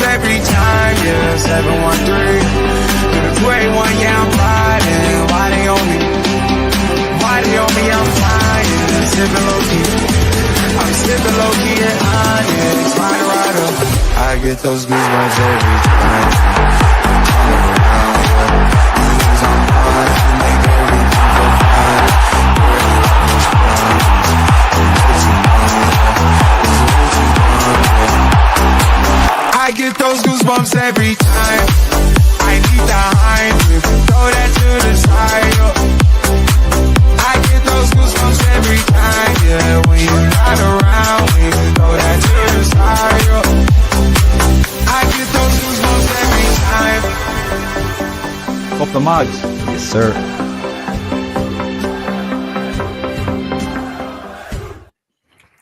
goosebumps every time, yeah, 713. Through the 281, yeah, I'm riding. Why they on me? Why they on me? I'm flying, sipping low-key. I'm sipping low-key at Onyx, rider. I get those goosebumps every time. I'm hard to make everything go fine. I get those goosebumps every time. I need the high, throw that to the side. I get those goosebumps every time, yeah. When you're not around, we can throw that to the side. I get those goosebumps every time. Up the mugs. Yes, sir.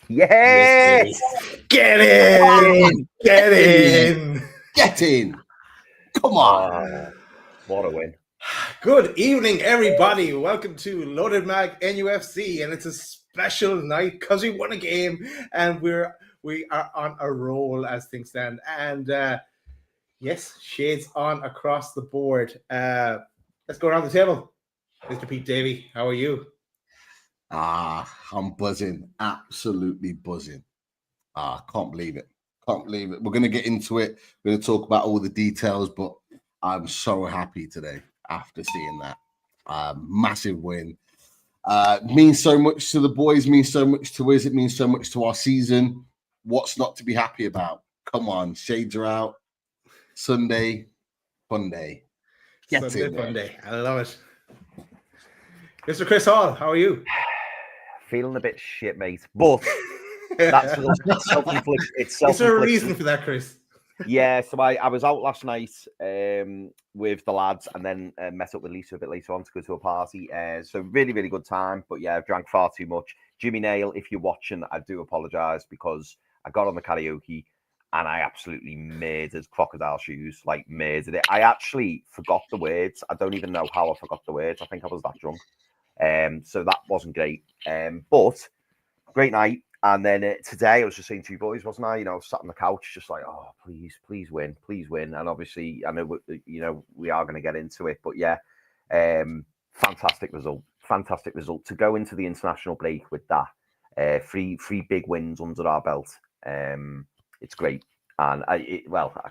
Yes! Get in! Get in! Get in! Come on! What a win. Good evening, everybody. Welcome to Loaded Mag NUFC, and it's a special night because we won a game and we are on a roll as things stand. And yes, shades on across the board. Let's go around the table. Mr. Pete Davey, how are you? I'm buzzing. Absolutely buzzing. Can't believe it. Can't believe it. We're going to get into it. We're going to talk about all the details, but I'm so happy today after seeing that. Massive win. Means so much to the boys, means so much to us. It means so much to our season. What's not to be happy about? Come on, shades are out. Sunday, fun day. Get Sunday in fun there. day. I love it. Mr. Chris Hall, how are you? Feeling a bit shit, mate. But that's self-inflicted. It's Is there a self-inflicted. reason for that, Chris? Yeah, so I was out last night with the lads and then met up with Lisa a bit later on to go to a party. So really, really good time. But yeah, I've drank far too much. Jimmy Nail, if you're watching, I do apologise because I got on the karaoke and I absolutely murdered Crocodile Shoes, like murdered it. I actually forgot the words. I don't even know how I forgot the words. I think I was that drunk. So that wasn't great. But great night. And then today I was just saying to you boys, wasn't I? You know, sat on the couch, just like, oh, please win. And obviously, I know, we are going to get into it, but yeah, fantastic result to go into the international break with that. Three big wins under our belt. It's great. And I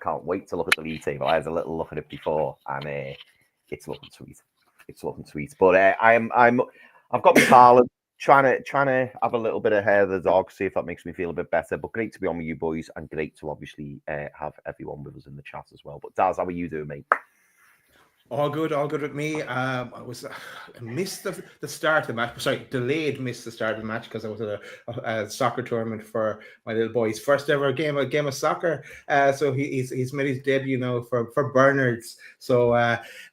can't wait to look at the league table. I had a little look at it before and it's looking sweet. But I've got my talent. Trying to have a little bit of hair of the dog, see if that makes me feel a bit better. But great to be on with you boys, and great to obviously have everyone with us in the chat as well. But Daz, how are you doing, mate? All good with me. I missed the start of the match. Sorry, missed the start of the match because I was at a soccer tournament for my little boy's first ever game of soccer. So he's made his debut now for Bernards. So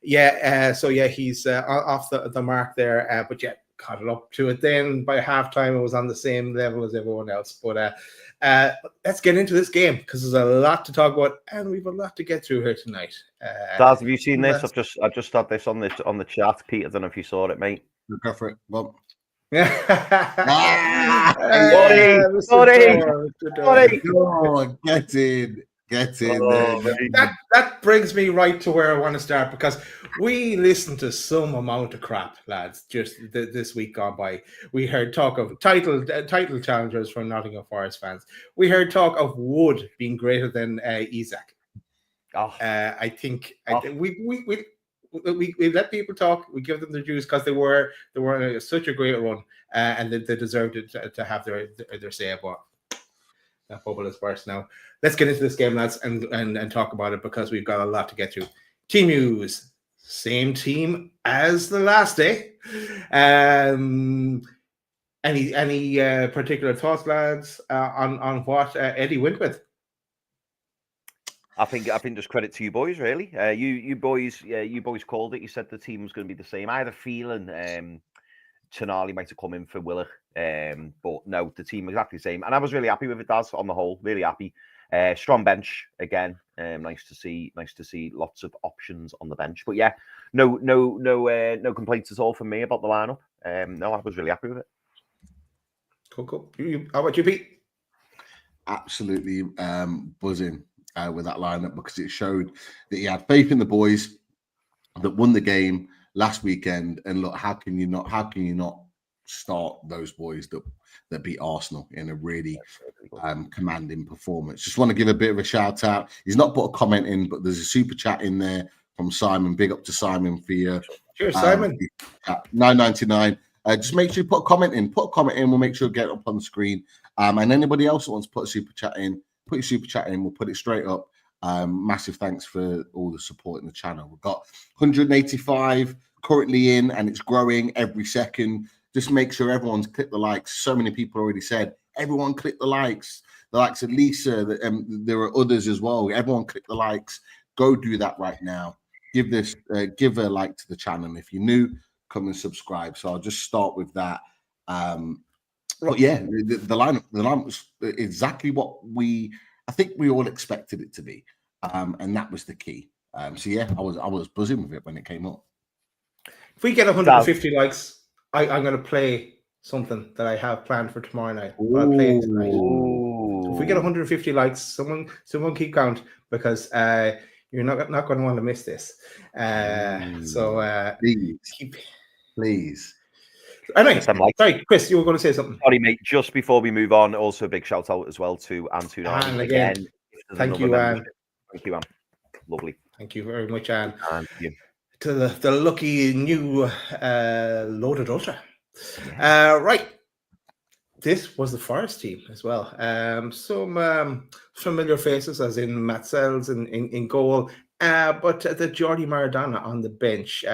he's off the mark there. But yeah, caught it up to it. Then by halftime, it was on the same level as everyone else. But let's get into this game because there's a lot to talk about, and we've a lot to get through here tonight. Daz, have you seen this? I've just had this on the chat. Pete, I don't know if you saw it, mate. Go for it. Well, Sorry. oh, get in there. That brings me right to where I want to start because we listened to some amount of crap, lads, just this week gone by. We heard talk of title challengers from Nottingham Forest fans. We heard talk of Wood being greater than Isak. I think we let people talk. We give them their dues because they were such a great run, and they deserved it to have their say about. That bubble is burst now. Let's get into this game, lads, and talk about it because we've got a lot to get through. Team news. Same team as the last day. Any particular thoughts, lads, on what Eddie went with? I think just credit to you boys, really. You boys called it. You said the team was going to be the same. I had a feeling Tonali might have come in for Willock, but no, the team was exactly the same. And I was really happy with it, Daz, on the whole. Really happy. Strong bench again. Nice to see lots of options on the bench. But yeah, no complaints at all from me about the lineup. No, I was really happy with it. Cool. How about you, Pete? Absolutely buzzing. with that lineup because it showed that he had faith in the boys that won the game last weekend. And look, how can you not start those boys that beat Arsenal in a really commanding performance? Just want to give a bit of a shout out. He's not put a comment in, but there's a super chat in there from Simon. Big up to Simon for your Simon. $9.99. Just make sure you put a comment in. We'll make sure to get it up on the screen. And anybody else that wants to put a super chat in, put your super chat in. We'll put it straight up. Massive thanks for all the support in the channel. We've got 185 currently in, and it's growing every second. Just make sure everyone's clicked the likes. So many people already said, everyone click the likes. The likes of Lisa, there are others as well. Everyone click the likes. Go do that right now. Give a like to the channel. If you're new, come and subscribe. So I'll just start with that. But yeah, the lineup was exactly what I think we all expected it to be. And that was the key. So yeah, I was buzzing with it when it came up. If we get 150 likes, I'm going to play something that I have planned for tomorrow night. I'll play it tonight. So if we get 150 likes, someone keep count, because you're not going to want to miss this. Please. Anyway, sorry, Chris, you were going to say something. Sorry, mate. Just before we move on, also a big shout out as well to Anne. Anne again. Thank you, Anne. Thank you, Anne. Lovely. Thank you very much, Anne. Thank you. To the lucky new loaded ultra. Right. This was the Forest team as well. Some familiar faces, as in Matt Sells in goal, but the Jordi Maradona on the bench.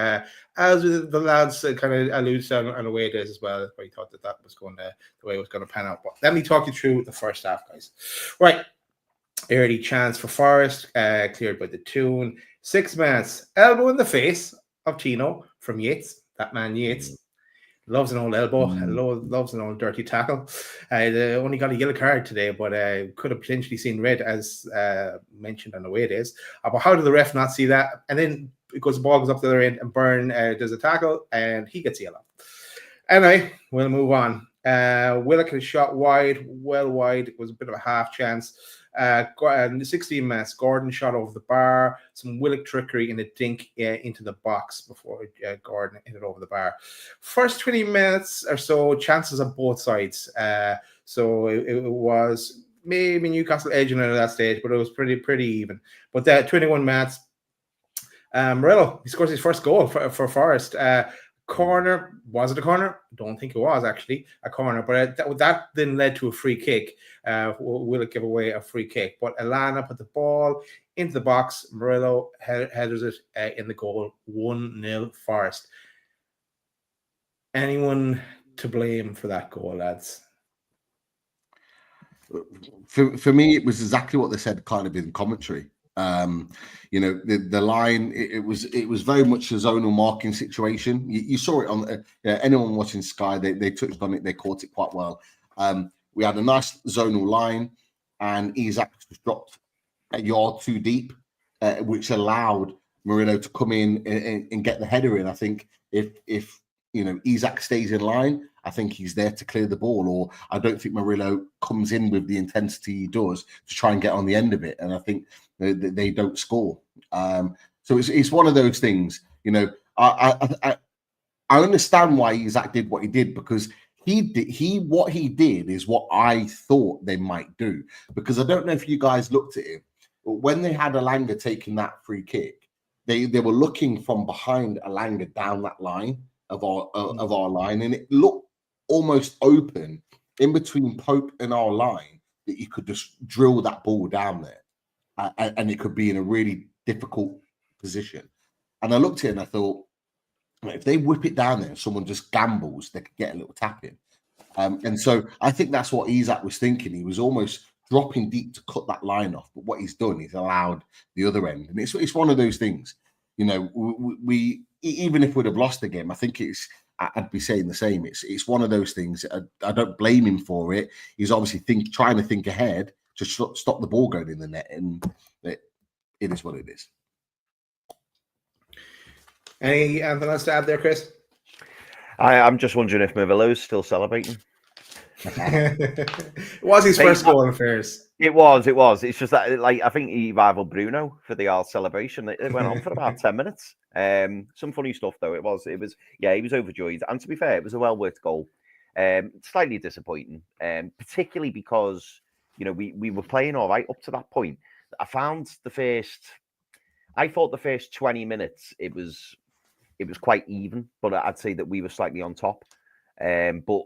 As the lads kind of alluded to on away days as well, I thought that was going the way it was going to pan out. But let me talk you through the first half, guys. Right. Early chance for Forest, cleared by the Toon. 6 minutes, elbow in the face of Tino from Yates. That man Yates loves an old elbow, loves an old dirty tackle. They only got a yellow card today, but could have potentially seen red, as mentioned on the way it is. But how did the ref not see that? And then the ball goes up the other end, and Byrne does a tackle, and he gets yellow. Anyway, we'll move on. Willock has shot wide, well wide. It was a bit of a half chance. 16 minutes, Gordon shot over the bar. Some Willock trickery in a dink into the box before Gordon hit it over the bar. First 20 minutes or so, chances on both sides. So it was maybe Newcastle edging it at that stage, but it was pretty even. But that 21 minutes, Morello, he scores his first goal for Forest. Corner, was it a corner? Don't think it was actually a corner, but that then led to a free kick. Will it give away a free kick? But Alana put the ball into the box. Morello headers it in the goal. 1-0 Forest. Anyone to blame for that goal, lads? For me, it was exactly what they said kind of in commentary. The line, it was very much a zonal marking situation. You saw it on anyone watching Sky, they touched on it, they caught it quite well. We had a nice zonal line, and Isaac was dropped a yard too deep, which allowed Murillo to come in and get the header in. I think if Isaac stays in line, I think he's there to clear the ball, or I don't think Murillo comes in with the intensity he does to try and get on the end of it. And I think they don't score. So it's one of those things. I understand why Isaac did what he did, because what he did is what I thought they might do. Because I don't know if you guys looked at it, but when they had Alanga taking that free kick, they were looking from behind Alanga down that line of our line, and it looked almost open in between Pope and our line that you could just drill that ball down there, and it could be in a really difficult position. And I looked at it and I thought, if they whip it down there and someone just gambles, they could get a little tap in. And so I think that's what Isaac was thinking. He was almost dropping deep to cut that line off, but what he's done, he's allowed the other end. And it's one of those things, we even if we'd have lost the game, I think I'd be saying the same. It's one of those things. I don't blame him for it. He's obviously trying to think ahead to stop the ball going in the net, and it is what it is. Anything else to add there, Chris? I'm just wondering if Murillo's still celebrating. It was his first goal in affairs. It was. It's just that, like, I think he rivaled Bruno for the Arse celebration. It went on for about 10 minutes. Some funny stuff, though. It was, yeah, he was overjoyed. And to be fair, it was a well-worked goal. Slightly disappointing, particularly because, you know, we were playing all right up to that point. I thought the first 20 minutes, it was quite even, but I'd say that we were slightly on top. But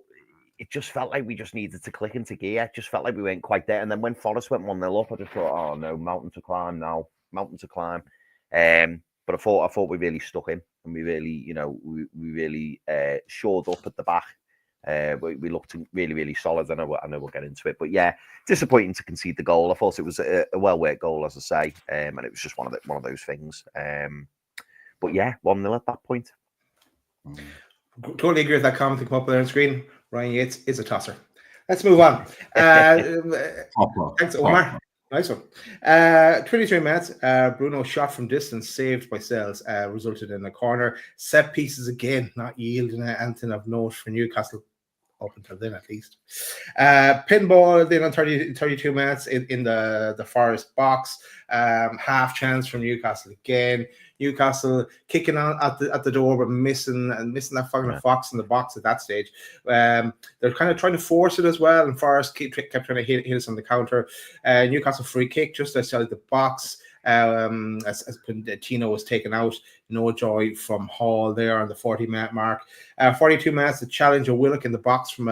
it just felt like we just needed to click into gear. It just felt like we weren't quite there. And then when Forest went 1-0 up, I just thought, oh no, mountain to climb now, mountain to climb. But I thought we really stuck in, and we really, you know, we really shored up at the back. We looked really, really solid. I know we'll get into it, but yeah, disappointing to concede the goal. I thought it was a well-worked goal, as I say, and it was just one of those things. But yeah, 1-0 at that point. Totally agree with that comment that came up there on screen. Ryan Yates is a tosser. Let's move on. Thanks, Omar. Nice one. 23 minutes. Bruno shot from distance, saved by Sells, resulted in a corner. Set pieces again, not yielding anything of note for Newcastle. Up until then, at least. Pinball then on 32 minutes in the Forest box. Half chance from Newcastle again. Newcastle kicking on at the door, but missing that fucking fox in the box at that stage. They're kind of trying to force it as well, and Forest kept trying to hit us on the counter. Newcastle free kick just outside the box. As Tino was taken out, no joy from Hall there on the 40-minute mark. 42 minutes, the challenge of Willock in the box from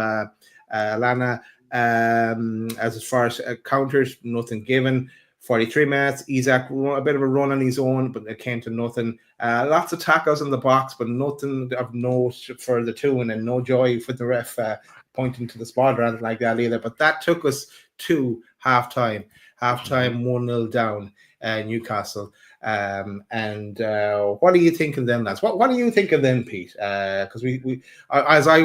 Lana. As far as counters, nothing given. 43 minutes, Isaac, a bit of a run on his own, but it came to nothing. Lots of tackles in the box, but nothing of note for the two, and then no joy for the ref pointing to the spot or anything like that either. But that took us to halftime. Halftime 1-0 down. Newcastle, and what are you thinking then, lads? What are you thinking then, Pete? Because I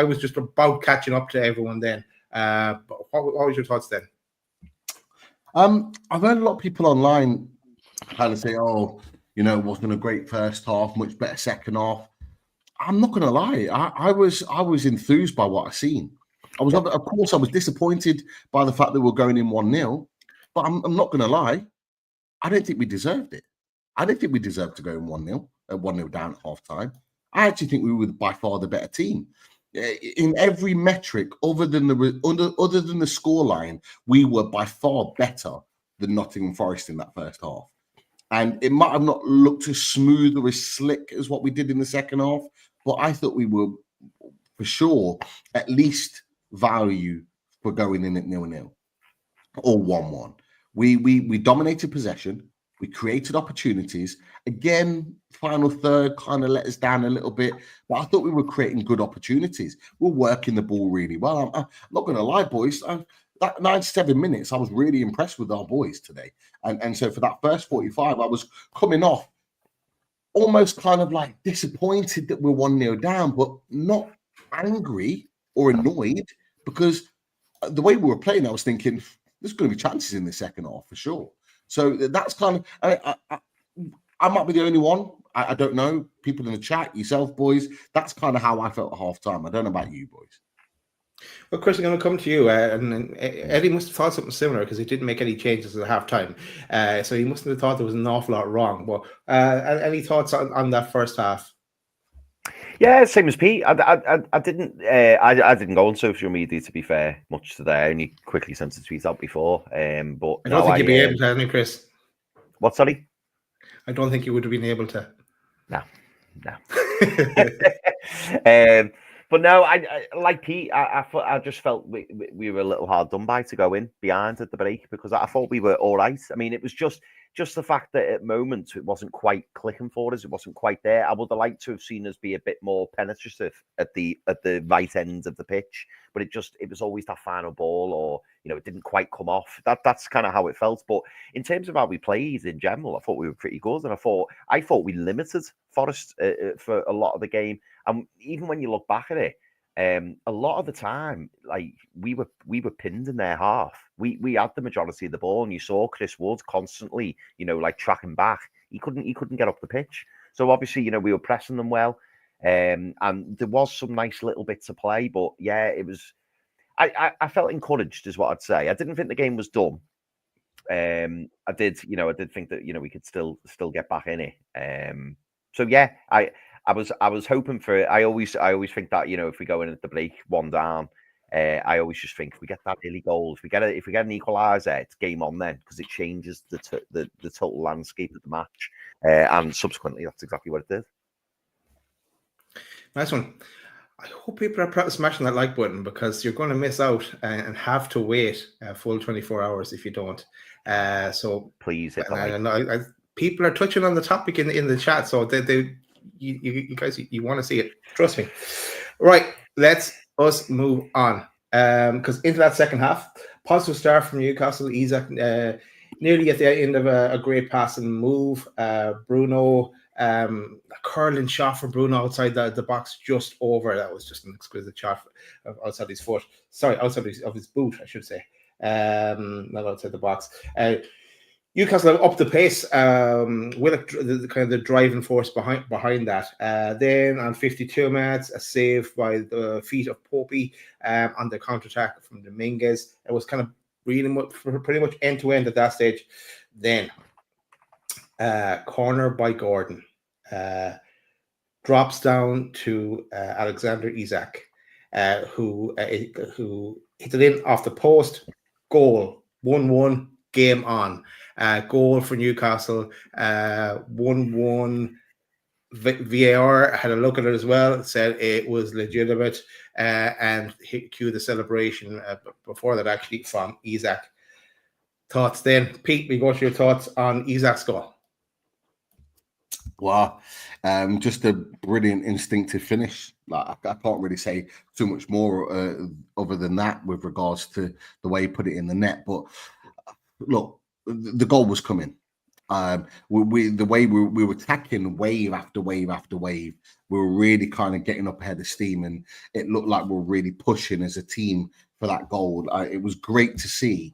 was just about catching up to everyone then. But what was your thoughts then? I've heard a lot of people online kind of say, "Oh, you know, it wasn't a great first half, much better second half." I'm not going to lie, I was enthused by what I seen. Of course, I was disappointed by the fact that we're going in 1-0, but I'm not going to lie. I don't think we deserved it. I don't think we deserved to go in 1-0 down at half time. I actually think we were by far the better team. In every metric, other than the scoreline, we were by far better than Nottingham Forest in that first half. And it might have not looked as smooth or as slick as what we did in the second half, but I thought we were, for sure, at least value for going in at 0-0 or 1-1. We dominated possession. We created opportunities. Again, final third kind of let us down a little bit, but I thought we were creating good opportunities. We're working the ball really well. I'm not going to lie, boys. That 97 minutes, I was really impressed with our boys today. And so for that first 45, I was coming off almost kind of like disappointed that we're 1-0 down, but not angry or annoyed, because the way we were playing, I was thinking, there's going to be chances in the second half for sure. So that's kind of, I might be the only one. I don't know. People in the chat, yourself, boys, that's kind of how I felt at half time. I don't know about you, boys. Well, Chris, I'm going to come to you. And Eddie must have thought something similar because he didn't make any changes at half time. So he mustn't have thought there was an awful lot wrong. But any thoughts on that first half? Yeah, same as Pete. I didn't go on social media, to be fair, much today. I only quickly sent a tweet out before. But I don't think you'd be able to, hadn't you, Chris? What, sorry? I don't think you would have been able to. No. But no, I like Pete. I just felt we were a little hard done by to go in behind at the break, because I thought we were all right. I mean, it was just the fact that at moments it wasn't quite clicking for us. It wasn't quite there. I would have liked to have seen us be a bit more penetrative at the right end of the pitch, but it was always that final ball, or it didn't quite come off. That's kind of how it felt. But in terms of how we played in general, I thought we were pretty good, and I thought we limited Forest for a lot of the game. And even when you look back at it, a lot of the time, like we were pinned in their half. We had the majority of the ball, and you saw Chris Wood constantly, like tracking back. He couldn't get up the pitch. So obviously, we were pressing them well, and there was some nice little bits of play. But yeah, it was. I felt encouraged, is what I'd say. I didn't think the game was done. I did think that we could still get back in it. So yeah, I was hoping for it. I always think that if we go in at the break 1 down, I always just think if we get that early goal, if we get an equaliser, it's game on then, because it changes the total landscape of the match, and subsequently that's exactly what it did. Nice one. I hope people are smashing that like button, because you're going to miss out and have to wait a full 24 hours if you don't. So please hit the like. I people are touching on the topic in the chat, so you guys, you want to see it. Trust me. Right, let's move on. Because into that second half, positive start from Newcastle. Isak nearly at the end of a great pass and move. Bruno, a curling shot from Bruno outside the box, just over. That was just an exquisite shot outside his foot. Sorry, outside of his boot, I should say. Not outside the box. Newcastle up the pace with the kind of the driving force behind that. Then on 52 minutes, a save by the feet of Popey on the counter-attack from Dominguez. It was kind of pretty much end to end at that stage. Then corner by Gordon, drops down to Alexander Isak, who hit it in off the post. Goal, 1-1, game on. Goal for Newcastle, 1-1. VAR had a look at it as well, said it was legitimate, and cue the celebration before that, actually, from Isak. Thoughts then? Pete, we go to your thoughts on Isak's goal. Wow, just a brilliant instinctive finish. Like, I can't really say too much more other than that with regards to the way he put it in the net. But look, the goal was coming. The way we were attacking wave after wave after wave, we were really kind of getting up ahead of steam, and it looked like we were really pushing as a team for that goal. It was great to see.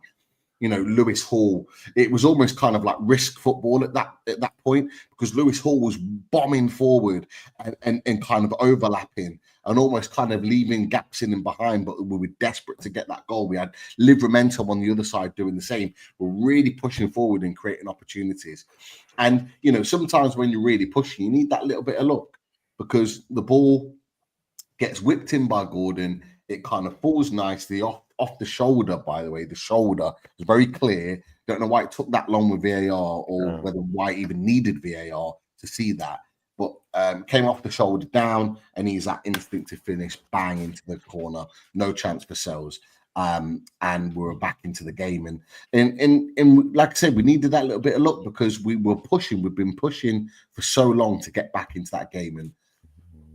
Lewis Hall, it was almost kind of like risk football at that point, because Lewis Hall was bombing forward and kind of overlapping and almost kind of leaving gaps in and behind, but we were desperate to get that goal. We had Livramento on the other side doing the same. We're really pushing forward and creating opportunities. And, sometimes when you're really pushing, you need that little bit of luck, because the ball gets whipped in by Gordon. It kind of falls nicely off the shoulder, by the way. The shoulder is very clear. Don't know why it took that long with VAR, or why it even needed VAR to see that. But came off the shoulder down, and he's that instinctive finish, bang into the corner. No chance for Sells. And we're back into the game. And like I said, we needed that little bit of luck, because we were pushing. We've been pushing for so long to get back into that game. And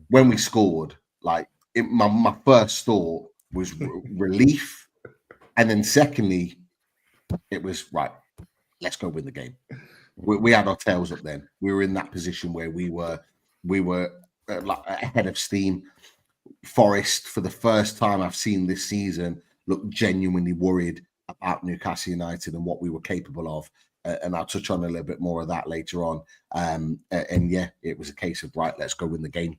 when we scored, my first thought was relief, and then secondly, it was right. Let's go win the game. We had our tails up then. We were in that position where we were like ahead of steam. Forest, for the first time I've seen this season, look genuinely worried about Newcastle United and what we were capable of. And I'll touch on a little bit more of that later on. And yeah, it was a case of right, let's go win the game.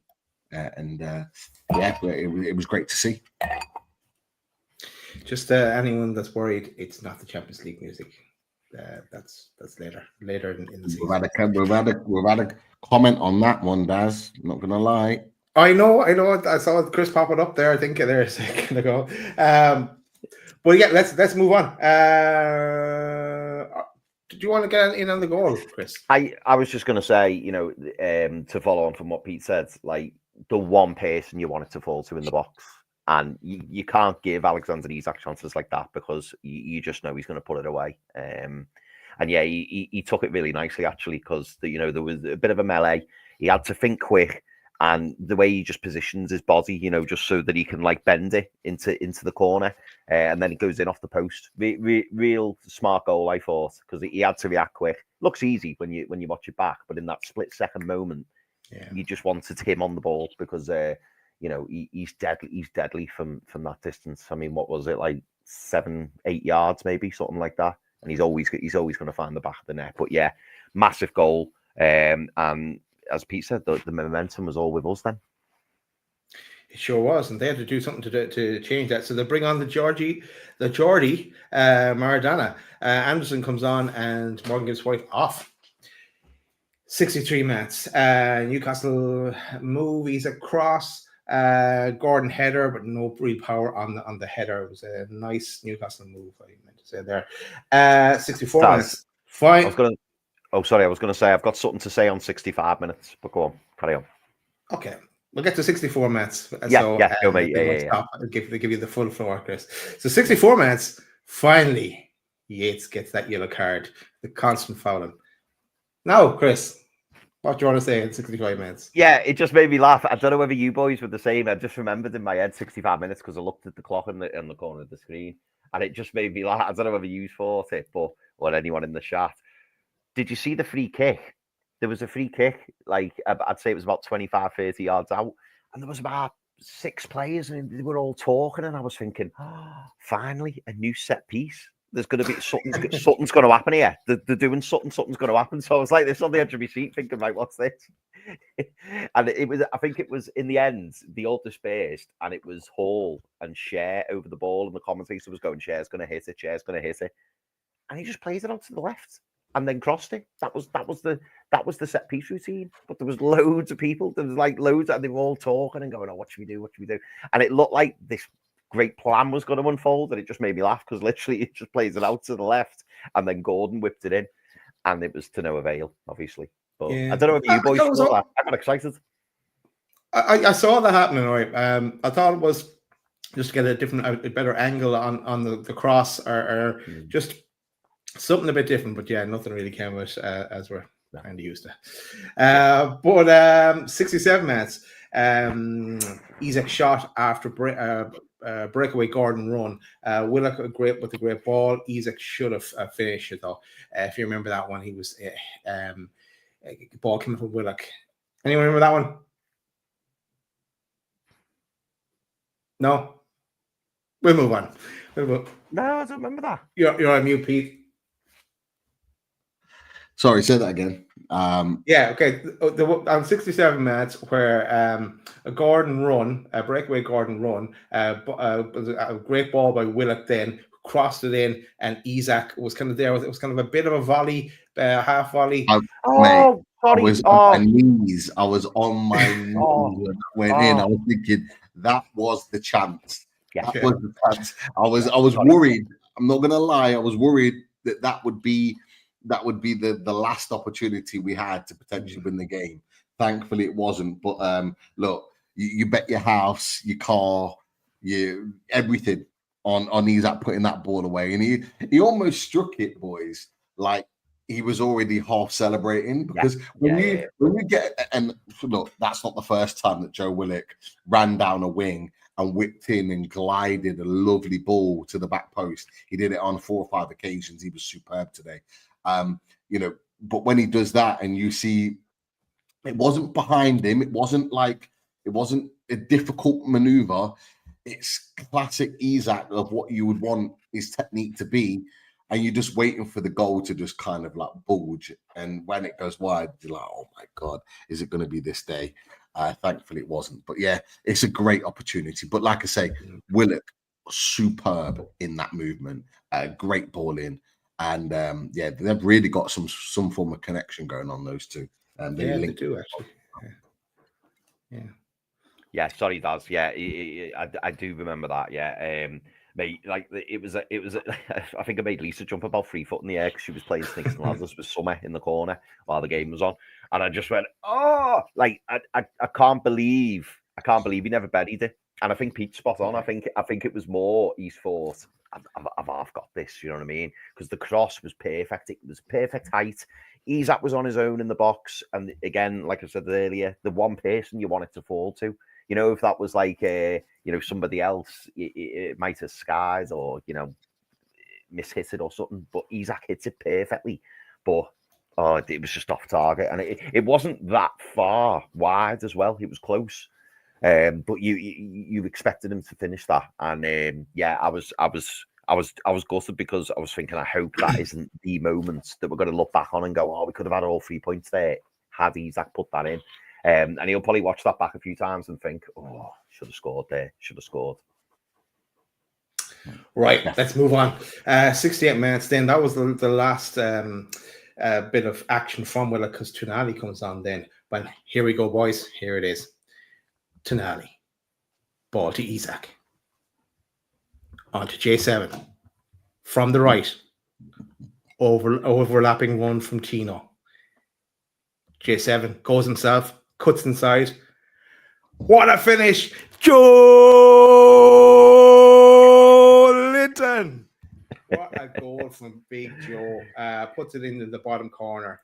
It was great to see. Just anyone that's worried, it's not the Champions League music. That's later in the season. We've had a comment on that one, Daz. I'm not gonna lie. I know. I saw Chris pop it up there. I think there a second ago. But yeah, let's move on. Did you want to get in on the goal, Chris? I was just going to say, to follow on from what Pete said, like, the one person you want it to fall to in the box, and you can't give Alexander Isak chances like that, because you just know he's going to put it away. And yeah, he took it really nicely, actually, because there was a bit of a melee. He had to think quick, and the way he just positions his body, just so that he can bend it into the corner, and then it goes in off the post. Real smart goal, I thought, because he had to react quick. Looks easy when you watch it back, but in that split second moment, you just wanted him on the ball, because he's deadly from that distance. I mean, what was it, like 7-8 yards, maybe, something like that? And he's always going to find the back of the net. But yeah, massive goal. And as Pete said, the momentum was all with us then. It sure was, and they had to do something to change that. So they bring on the Geordie Maradona. Anderson comes on, and Morgan Gibbs White off. 63 minutes. Newcastle movies across. Gordon header, but no real power on the header. It was a nice Newcastle move, I meant to say there. 64 minutes. Fine. I was going to say I've got something to say on 65 minutes, but go on, carry on. Okay, we'll get to 64 minutes. Yeah, go mate. Yeah. They give you the full floor, Chris. So 64 minutes. Finally, Yates gets that yellow card. The constant fouling. Now, Chris, what do you want to say in 65 minutes? Yeah, it just made me laugh. I don't know whether you boys were the same. I just remembered in my head 65 minutes because I looked at the clock in the corner of the screen, and it just made me laugh. I don't know whether you thought it, or anyone in the chat. Did you see the free kick? There was a free kick, like I'd say it was about 25, 30 yards out, and there was about 6 players, and they were all talking, and I was thinking, finally, a new set piece. There's going to be something's going to happen here. They're doing something's going to happen. So I was like this on the edge of my seat, thinking, like, what's this? And I think it was in the end, they all dispersed, and it was Hall and Cher over the ball, and the commentator was going, Cher's going to hit it, Cher's going to hit it, and he just plays it out to the left and then crossed it. That was the set piece routine. But there was loads of people. There was like loads, and they were all talking and going, "Oh, what should we do? What should we do?" And it looked like this great plan was going to unfold, and it just made me laugh because literally it just plays it out to the left, and then Gordon whipped it in, and it was to no avail, obviously. But yeah. I don't know if you boys saw that. I got excited. I saw that happening. Right. I thought it was just to get a better angle on the cross, or just something a bit different. But yeah, nothing really came of it as we're kind of used to. But 67 minutes. Isak shot after breakaway Gordon run. Willock with a great ball. Isak should have finished it though. If you remember that one, he was ball coming from Willock. Anyone remember that one? No. We'll move on. No, I don't remember that. You're on mute, Pete. Sorry, say that again. Yeah, okay. On 67 minutes, where a breakaway Gordon run, a great ball by Willock then crossed it in, and Isak was kind of there. It was kind of a bit of a volley, half volley. I was on my knees. I was on my knees when it went in. I was thinking that was the chance. Yeah. That was the chance. I was worried. I'm not gonna lie. I was worried that would be the last opportunity we had to potentially win the game. Thankfully, it wasn't. But look, you bet your house, your car, everything on Isak putting that ball away, and he almost struck it, boys, like he was already half celebrating. Because when you get, and look, that's not the first time that Joe Willock ran down a wing and whipped in and glided a lovely ball to the back post. He did it on 4 or 5 occasions. He was superb today. But when he does that, and you see it wasn't behind him, it wasn't a difficult maneuver. It's classic Isak of what you would want his technique to be, and you're just waiting for the goal to just kind of like bulge. And when it goes wide, you're like, oh my God, is it going to be this day? Thankfully, it wasn't. But yeah, it's a great opportunity. But like I say, Willock was superb in that movement. Great ball in. And they've really got some form of connection going on, those two. They do actually. Yeah, sorry, Daz. Yeah, I do remember that. Yeah, mate, like it was. I think I made Lisa jump about 3 foot in the air because she was playing Snakes and Ladders with Summer in the corner while the game was on, and I just went, oh, like I can't believe he never buried it. And I think Pete's spot on. I think it was more he's thought, I've half got this, you know what I mean? Because the cross was perfect. It was perfect height. Isak was on his own in the box. And again, like I said earlier, the one person you want it to fall to. You know, if that was like, somebody else, it might have skied or, mishit it or something. But Isak hits it perfectly. But, it was just off target. And it wasn't that far wide as well. It was close. But you expected him to finish that, and I was gutted because I was thinking, I hope that isn't the moment that we're going to look back on and go, oh, we could have had all 3 points there had Isak put that in. And he'll probably watch that back a few times and think, oh, should have scored there, should have scored. Right, let's move on. 68 minutes then. That was the last bit of action from Willock, because Tonali comes on then. But here we go, boys. Here it is. Tonali. Ball to Isak. On to J7. From the right. Overlapping one from Tino. J7 goes himself, cuts inside. What a finish! Joe Linton! What a goal from Big Joe. Puts it into the bottom corner.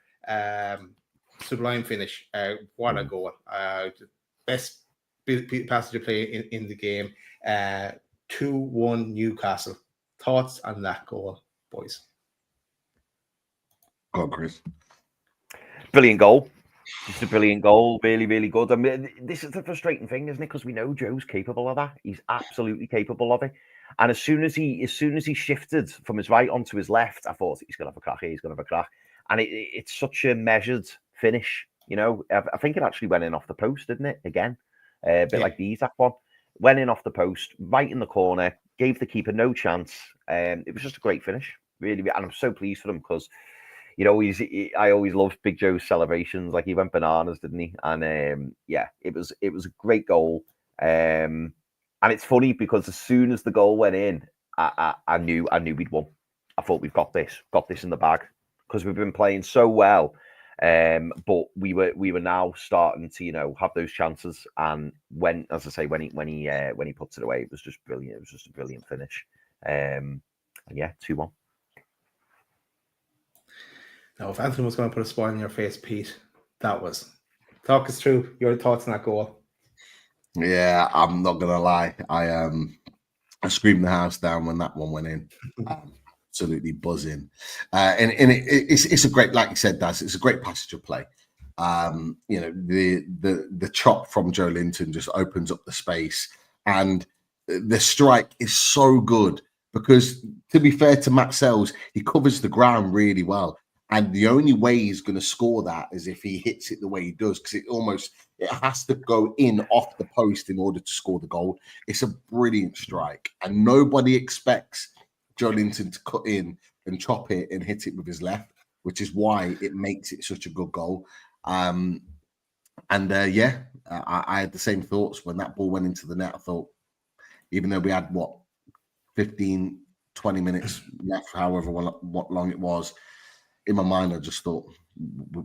Sublime finish. What a goal. Best passage of play in the game. 2-1 Newcastle. Thoughts on that goal, boys? Go on, Chris. Brilliant goal. Just a brilliant goal. Really, really good. I mean, this is the frustrating thing, isn't it? Because we know Joe's capable of that. He's absolutely capable of it. And as soon as he shifted from his right onto his left, I thought he's going to have a crack here. He's going to have a crack. And it's such a measured finish. You know, I think it actually went in off the post, didn't it? Again, a bit like the Isak one. Went in off the post, right in the corner. Gave the keeper no chance. It was just a great finish. Really, and I'm so pleased for him because, you know, I always loved Big Joe's celebrations. Like, he went bananas, didn't he? And yeah, it was a great goal. And it's funny because as soon as the goal went in, I knew we'd won. I thought we've got this in the bag because we've been playing so well. But we were now starting to, you know, have those chances. And when he puts it away, it was just brilliant. It was just a brilliant finish. And yeah, 2-1. Now, if Anthony was going to put a smile on your face, Pete, talk us through your thoughts on that goal. Yeah, I'm not gonna lie. I screamed the house down when that one went in. Absolutely buzzing, and it's a great, like you said, Daz. It's a great passage of play. You know, the chop from Joe Linton just opens up the space, and the strike is so good because, to be fair to Matt Sells, he covers the ground really well. And the only way he's going to score that is if he hits it the way he does, because it has to go in off the post in order to score the goal. It's a brilliant strike, and nobody expects Joe Linton to cut in and chop it and hit it with his left, which is why it makes it such a good goal. I had the same thoughts when that ball went into the net. I thought, even though we had 15, 20 minutes left, however what long it was, in my mind, I just thought,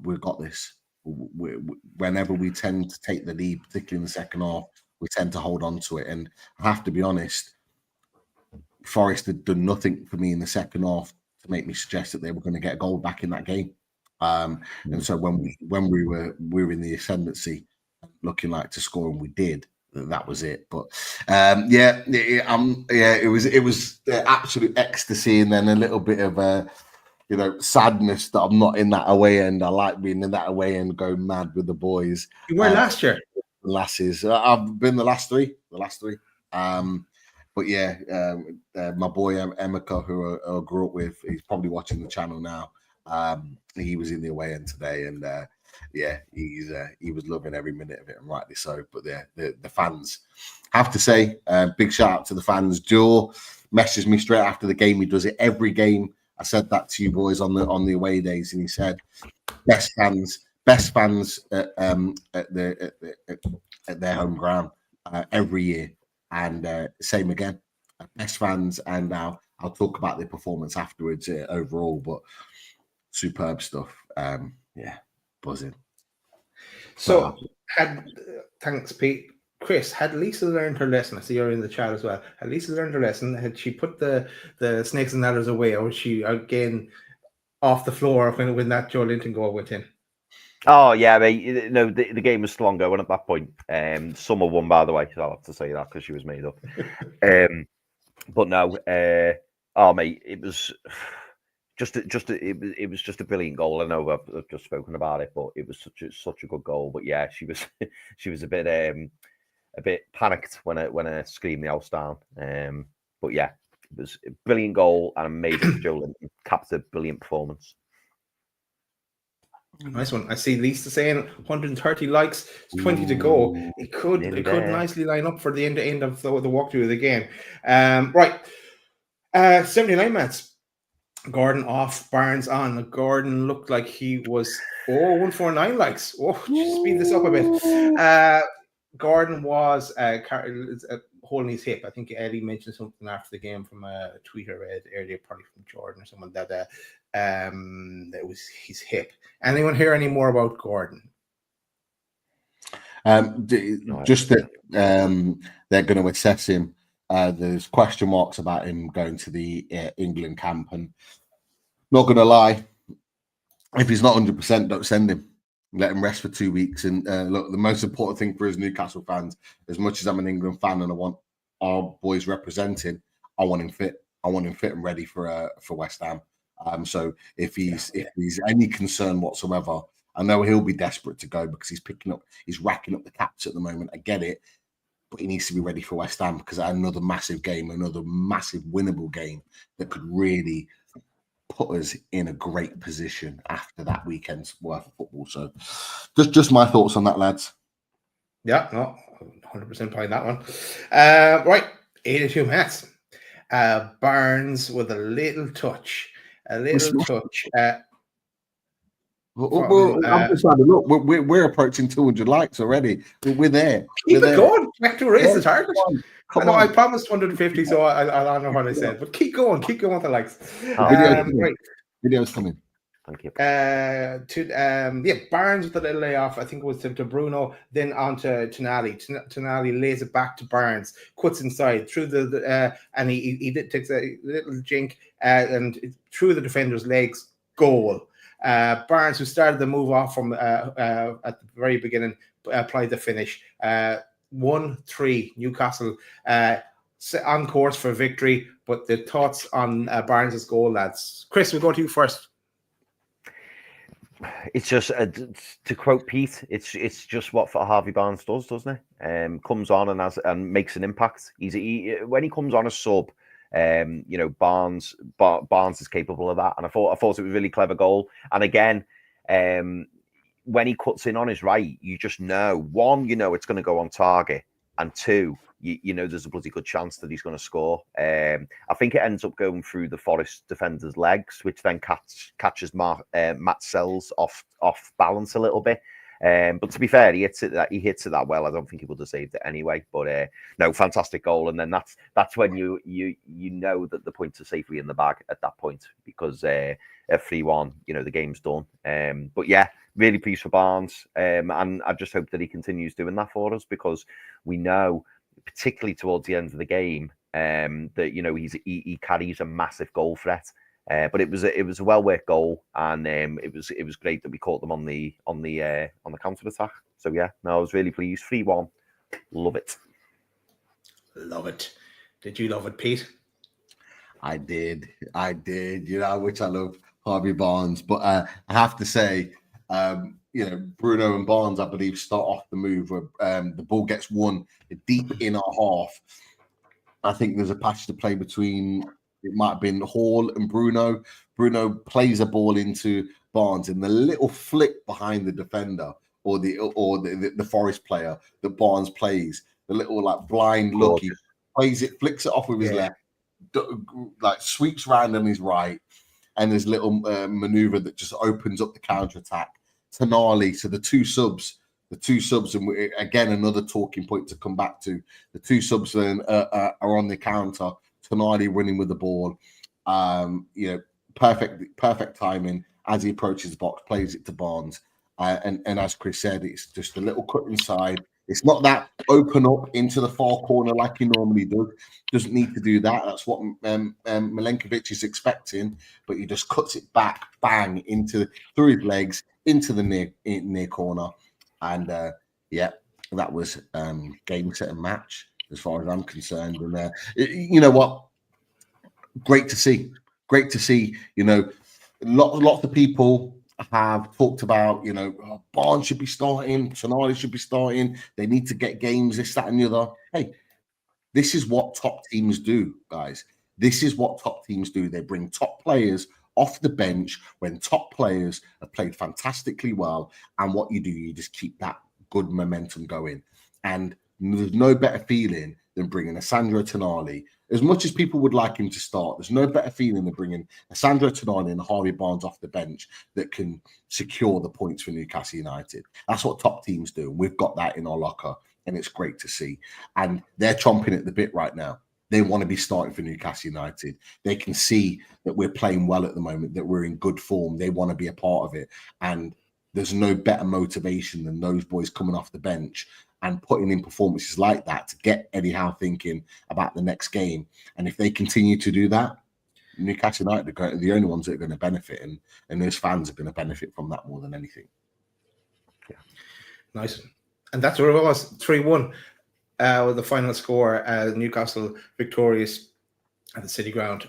we've got this. Whenever we tend to take the lead, particularly in the second half, we tend to hold on to it. And I have to be honest, Forest had done nothing for me in the second half to make me suggest that they were going to get a goal back in that game. And so when we were in the ascendancy, looking like to score, and we did, that was it. But it was absolute ecstasy, and then a little bit of sadness that I'm not in that away end. I like being in that away end, going mad with the boys. You were last year. Lasses. I've been the last three. But yeah, my boy Emeka, who I grew up with, he's probably watching the channel now. He was in the away end today, and he was loving every minute of it, and rightly so. But the fans, have to say, big shout out to the fans. Joe messaged me straight after the game. He does it every game. I said that to you boys on the away days, and he said, best fans at their home ground every year, and same again, best fans. And now I'll talk about the performance afterwards overall, but superb stuff. Buzzing. So, thanks, Pete. Chris, had Lisa learned her lesson? I see you're in the chat as well. Had Lisa learned her lesson? Had she put the snakes and ladders away, or was she again off the floor when that Joe Linton goal went in? Oh yeah, mate. No, the game was still ongoing at that point. Summer won, by the way. So I'll have to say that because she was made up. But no, mate, it was it was just a brilliant goal. I know I've just spoken about it, but it was such a good goal. But yeah, she was a bit panicked when I screamed the house down. But yeah, it was a brilliant goal and amazing for Joe Linton. Capped a brilliant performance. Nice one. I see Lisa saying 130 likes, it's 20 to go. It could nicely line up for the end of the walkthrough of the game. Right. 79 minutes. Gordon off, Barnes on. Gordon looked like he was 149 likes. Speed this up a bit. Gordon was holding his hip. I think Eddie mentioned something after the game from a tweet I read earlier, probably from Jordan or someone, that that was his hip. Anyone hear any more about Gordon? Just that they're going to assess him. There's question marks about him going to the England camp, and not going to lie, if he's not 100%, don't send him. Let him rest for 2 weeks. And look, the most important thing for us Newcastle fans, as much as I'm an England fan and I want our boys representing, I want him fit. I want him fit and ready for West Ham. So if he's any concern whatsoever, I know he'll be desperate to go because he's racking up the caps at the moment. I get it, but he needs to be ready for West Ham because another massive game, another massive winnable game that could really put us in a great position after that weekend's worth of football. So just my thoughts on that, lads. Yeah, no, 100% behind that one. Right, 82 minutes. Barnes with a little touch. I'm just trying to look. We're approaching 200 likes already. We're there. Keep it going. Back to race the target. Come on. I promised 150, so I don't know what I said, but keep going with the likes. Right. Video's coming. Thank you. Barnes with a little layoff. I think it was to Bruno, then on to Tonali. Tonali lays it back to Barnes, cuts inside through and he takes a little jink and through the defender's legs, goal. Barnes, who started the move off from at the very beginning, applied the finish. 1-3 Newcastle on course for victory. But the thoughts on Barnes' goal, lads. Chris, we'll go to you first. It's just to quote Pete, it's just what Harvey Barnes does, doesn't it? Comes on and makes an impact. When he comes on a sub, Barnes is capable of that, and I thought it was a really clever goal. And again, when he cuts in on his right, you just know, one, it's going to go on target, and two, there's a bloody good chance that he's going to score. I think it ends up going through the Forest defender's legs, which then catches Matt Sells off balance a little bit. But to be fair, he hits it that well. I don't think he would have saved it anyway. But no, fantastic goal. And then that's when you know that the points are safely in the bag at that point, because at 3-1, the game's done. But yeah, really pleased for Barnes. And I just hope that he continues doing that for us, because we know, particularly towards the end of the game, that he carries a massive goal threat. But it was a well worked goal, and it was great that we caught them on the counter attack. So yeah, no, I was really pleased. 3-1, love it. Love it. Did you love it, Pete? I did. Which I love Harvey Barnes, but I have to say, Bruno and Barnes, I believe, start off the move where the ball gets won deep in our half. I think there's a patch to play between, it might have been Hall and Bruno. Bruno plays a ball into Barnes, and the little flick behind the defender or the Forest player that Barnes plays, the little blind look, he plays it, flicks it off with his left, sweeps round on his right, and there's little maneuver that just opens up the counter attack. Tonali, so the two subs, and again, another talking point to come back to. The two subs then are on the counter. Tonali running with the ball. Perfect timing as he approaches the box, plays it to Barnes. And as Chris said, it's just a little cut inside. It's not that open up into the far corner like he normally does. Doesn't need to do that. That's what Milenkovic is expecting. But he just cuts it back, bang, through his legs, into the near corner. And that was game, set, and match as far as I'm concerned. And you know what? Great to see. Lots of people have talked about, Barnes should be starting, Tonali should be starting. They need to get games, this, that, and the other. Hey, this is what top teams do, guys. This is what top teams do. They bring top players off the bench when top players have played fantastically well. And what you do, you just keep that good momentum going. And there's no better feeling than bringing a Sandro Tonali. As much as people would like him to start, there's no better feeling than bringing a Sandro Tonali and Harvey Barnes off the bench that can secure the points for Newcastle United. That's what top teams do. We've got that in our locker, and it's great to see. And they're chomping at the bit right now. They want to be starting for Newcastle United. They can see that we're playing well at the moment, that we're in good form. They want to be a part of it. And there's no better motivation than those boys coming off the bench and putting in performances like that to get Eddie Howe thinking about the next game. And if they continue to do that, Newcastle United are the only ones that are going to benefit, and those fans are going to benefit from that more than anything. Yeah. Nice. And that's where it was, 3-1. With the final score, Newcastle victorious at the City Ground.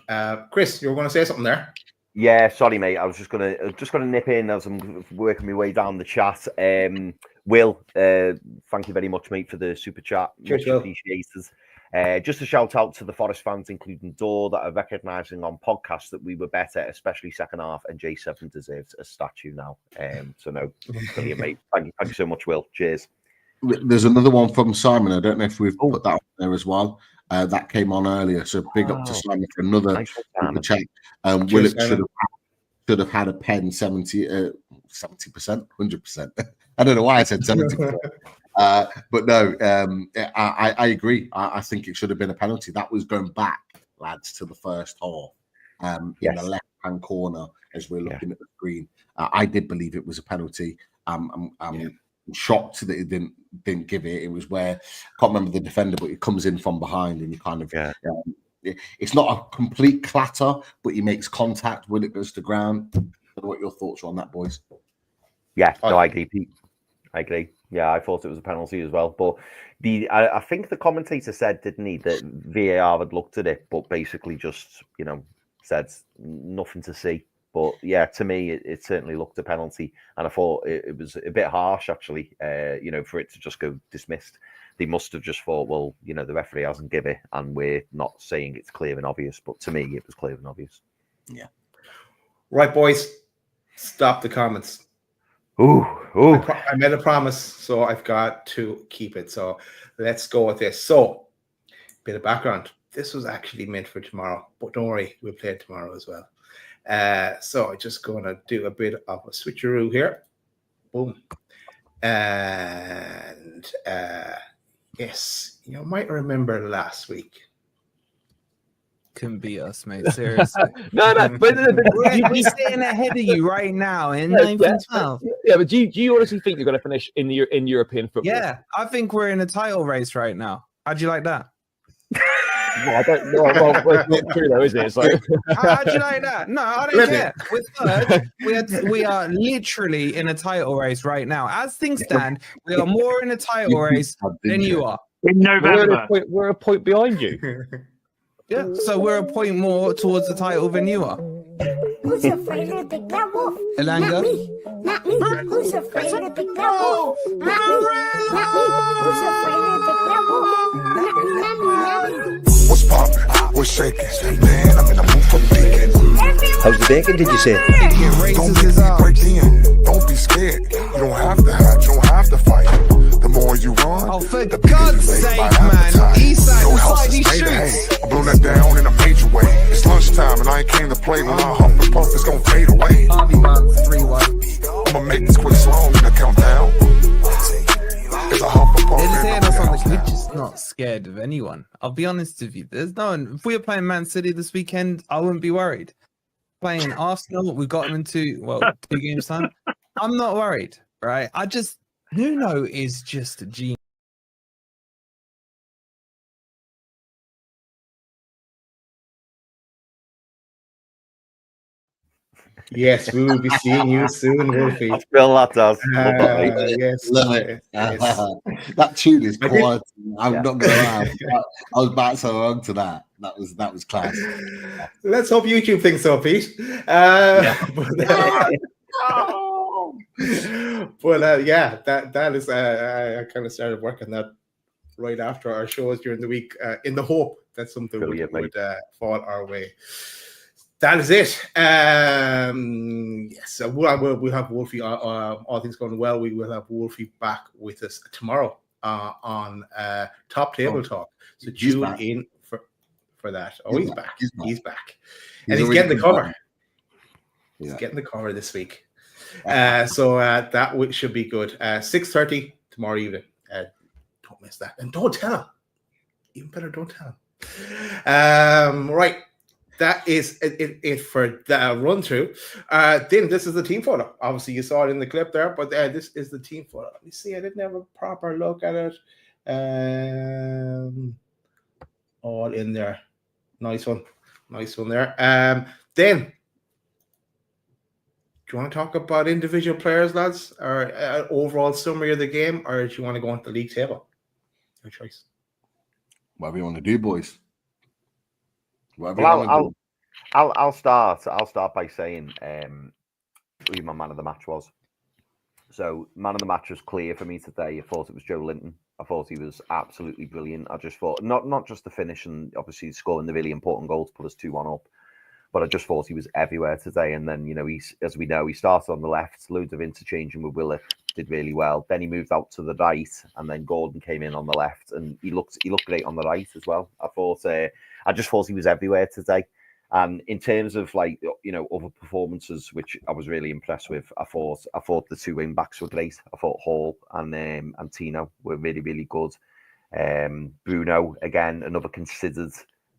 Chris, you were going to say something there? Yeah, sorry, mate. I was just gonna nip in as I'm working my way down the chat. Will, thank you very much, mate, for the super chat. Cheers, much appreciated. Just a shout out to the Forest fans, including Dore, that are recognising on podcasts that we were better, especially second half, and J7 deserves a statue now. So no, brilliant, mate. Thank you so much, Will. Cheers. There's another one from Simon. I don't know if we've put that on there as well. That came on earlier, so big up to Simon for another super chat. Willock should have had a pen 70%, 100%. I don't know why I said 70%. But no, I agree. I think it should have been a penalty. That was going back, lads, to the first half in the left-hand corner as we're looking at the screen. I did believe it was a penalty. I'm shocked that it didn't give it. It was where, I can't remember the defender, but it comes in from behind and you kind of it's not a complete clatter, but he makes contact when it goes to ground. I don't know what your thoughts are on that, boys. Yeah, no, I agree, Pete. I agree. Yeah, I thought it was a penalty as well. But I think the commentator said, didn't he, that VAR had looked at it, but basically just, said nothing to see. But yeah, to me, it certainly looked a penalty, and I thought it was a bit harsh, actually. For it to just go dismissed. They must have just thought, well, the referee hasn't given it, and we're not saying it's clear and obvious. But to me, it was clear and obvious. Yeah. Right, boys, stop the comments. Ooh. I made a promise, so I've got to keep it. So let's go with this. So, bit of background. This was actually meant for tomorrow, but don't worry, we'll play it tomorrow as well. So I'm just going to do a bit of a switcheroo here. Boom. And yes, you might remember last week. Couldn't beat us, mate. Seriously. No, but we're sitting ahead of you right now in 9th and 12th. Yeah, but do you honestly think you're going to finish in European football? Yeah, I think we're in a title race right now. How'd you like that? Well, I don't know. Well, it's not true though, is it? So... How'd you like that? No, I don't care. We're third. We are literally in a title race right now. As things stand, we are more in a title race than you are. In November. We're a point behind you. Yeah, so we're a point more towards the title than you are. Who's afraid of the big bad wolf? Elanga? Not me. Who's afraid of the big bad wolf? Not me. Who's afraid of the big bad wolf? Not me. What's poppin'? What's shaking? Man, I'm in the mood for bacon. How's the bacon, did you say? Don't make me break in. Don't be scared. You don't have to hide. You don't have to fight. The more you run, oh, for the bigger God's you sake, make man. Eastside, no the house side he is made of shoots. hay. I blow that down in a major way. It's lunchtime and I ain't came to play. When I huff and puff, it's gonna fade away. Harvey Barnes, 3-1. I'ma make this quick slow in the countdown. It's a huff and puff. We're just not scared of anyone. I'll be honest with you. There's no one. If we were playing Man City this weekend, I wouldn't be worried. Playing Arsenal, we got them into 2 games time. I'm not worried, right? Nuno is just a genius. Yes, we will be seeing you soon, Wolfie. I feel that does. Yes, Love it. That tune is quality. I'm not going to lie. I was back so long to that. That was class. Let's hope YouTube thinks so, Pete. But that is. I kind of started working that right after our shows during the week, in the hope that something would fall our way. That is it. Yes, so we'll have Wolfie. All things going well, we will have Wolfie back with us tomorrow on Top Table Talk. So He's tune back. in for that. Oh, he's back. He's back. He's back. He's And he's already getting the cover. confirmed. He's Yeah. getting the cover this week. So that should be good. 6:30 tomorrow evening. Don't miss that. And don't tell him. Even better, don't tell him. Right. That is it for the run through. Then this is the team photo. Obviously, you saw it in the clip there, but this is the team photo. Let me see. I didn't have a proper look at it. All in there. Nice one there. Then, do you want to talk about individual players, lads, or overall summary of the game, or do you want to go on the league table? Your choice. Whatever you want to do, boys. Whatever Well, you want to do. I'll start by saying who my man of the match was. So man of the match was clear for me today. I thought it was Joe Linton. I thought he was absolutely brilliant. I just thought not just the finish and obviously scoring the really important goal to put us 2-1 up, but I just thought he was everywhere today. And then, you know, as we know, he started on the left, loads of interchanging with Willock, did really well. Then he moved out to the right, and then Gordon came in on the left, and he looked great on the right as well. I just thought he was everywhere today. And in terms of, like, you know, other performances, which I was really impressed with, I thought the two wing backs were great. I thought Hall and Tino were really, really good. Bruno, again, another considered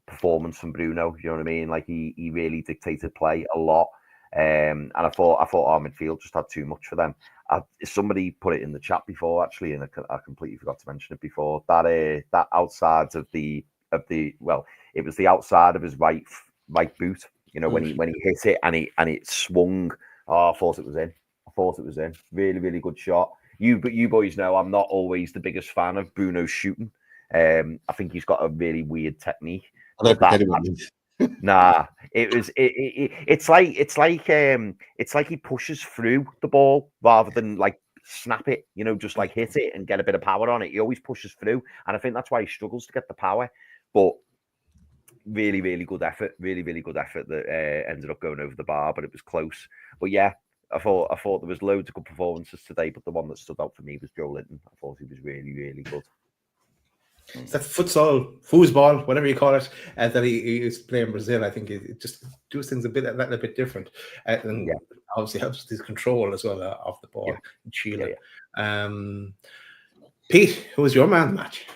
performance from Bruno. You know what I mean? Like, he really dictated play a lot. And I thought our midfield just had too much for them. Somebody put it in the chat before, actually, and I completely forgot to mention it before. That outside of the well, it was the outside of his right boot. You know, when he hit it and it swung. Oh, I thought it was in. Really, really good shot. But you boys know I'm not always the biggest fan of Bruno's shooting. I think he's got a really weird technique. Nah, it's like he pushes through the ball rather than like snap it, you know, just like hit it and get a bit of power on it. He always pushes through, and I think that's why he struggles to get the power. But really, really good effort that ended up going over the bar, but it was close. But yeah, I thought there was loads of good performances today, but the one that stood out for me was Joe Linton. I thought he was really, really good. It's that foosball, whatever you call it, that he was playing in Brazil. I think it just does things a little bit different, and obviously helps with his control as well of the ball in Chile. Pete, who was your man of the match?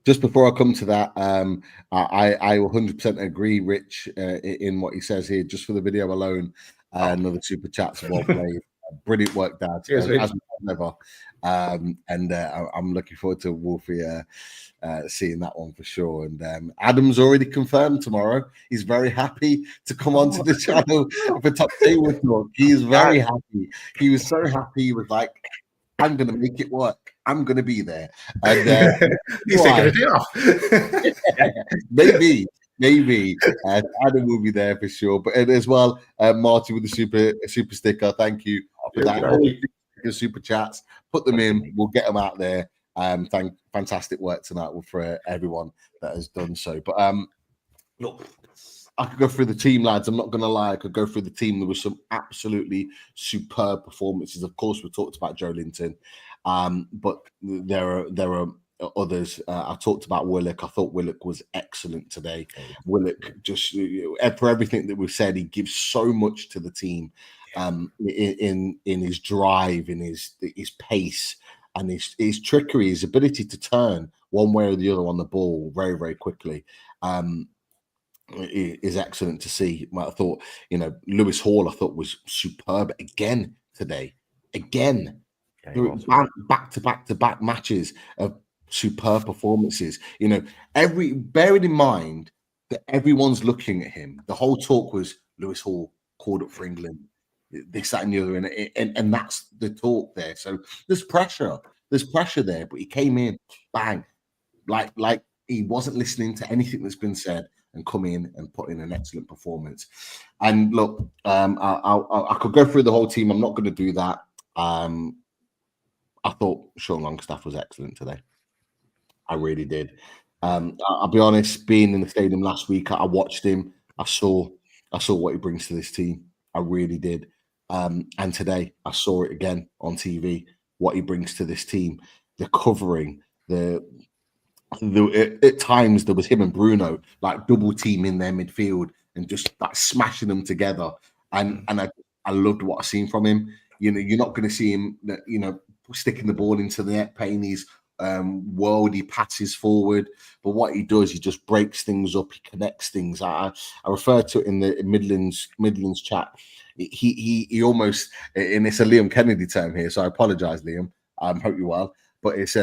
Just before I come to that, I 100% agree, Rich, in what he says here. Just for the video alone, another super chat. Well played. Brilliant work, Dad. Cheers, as ever. I'm looking forward to Wolfie seeing that one for sure. And Adam's already confirmed tomorrow. He's very happy to come onto the channel for Top Table Talk. He is very happy. He was so happy. He was like, I'm going to make it work. I'm going to be there. And he's taking a day off. Maybe. Adam will be there for sure. But as well, Marty with the super sticker. Thank you for that. Super chats. Put them in. We'll get them out there. Fantastic work tonight for everyone that has done so. But look, I could go through the team, lads. I'm not going to lie. I could go through the team. There were some absolutely superb performances. Of course, we talked about Joe Linton, but there are others. I talked about Willock. I thought Willock was excellent today. Willock, just for everything that we've said, he gives so much to the team in his drive, in his pace, and his trickery, his ability to turn one way or the other on the ball very, very quickly. Is excellent to see. Well, I thought, Lewis Hall, I thought was superb again today. Again, back to back matches of superb performances. Bearing in mind that everyone's looking at him. The whole talk was Lewis Hall called up for England, this, that, and the other, and that's the talk there. So there's pressure there. But he came in, bang, like he wasn't listening to anything that's been said, and come in and put in an excellent performance. And look, I could go through the whole team. I'm not going to do that. I thought Sean Longstaff was excellent today. I really did. I'll be honest, being in the stadium last week, I watched him. I saw I saw what he brings to this team. I really did. And today I saw it again on TV, what he brings to this team. The covering, at times there was him and Bruno like double teaming their midfield and just like smashing them together. And I loved what I seen from him. You know, you're not going to see him, sticking the ball into the net, paying these worldy passes forward. But what he does, he just breaks things up. He connects things. I referred to it in the Midlands chat. He almost, and it's a Liam Kennedy term here, so I apologize, Liam. Hope you're well. But it's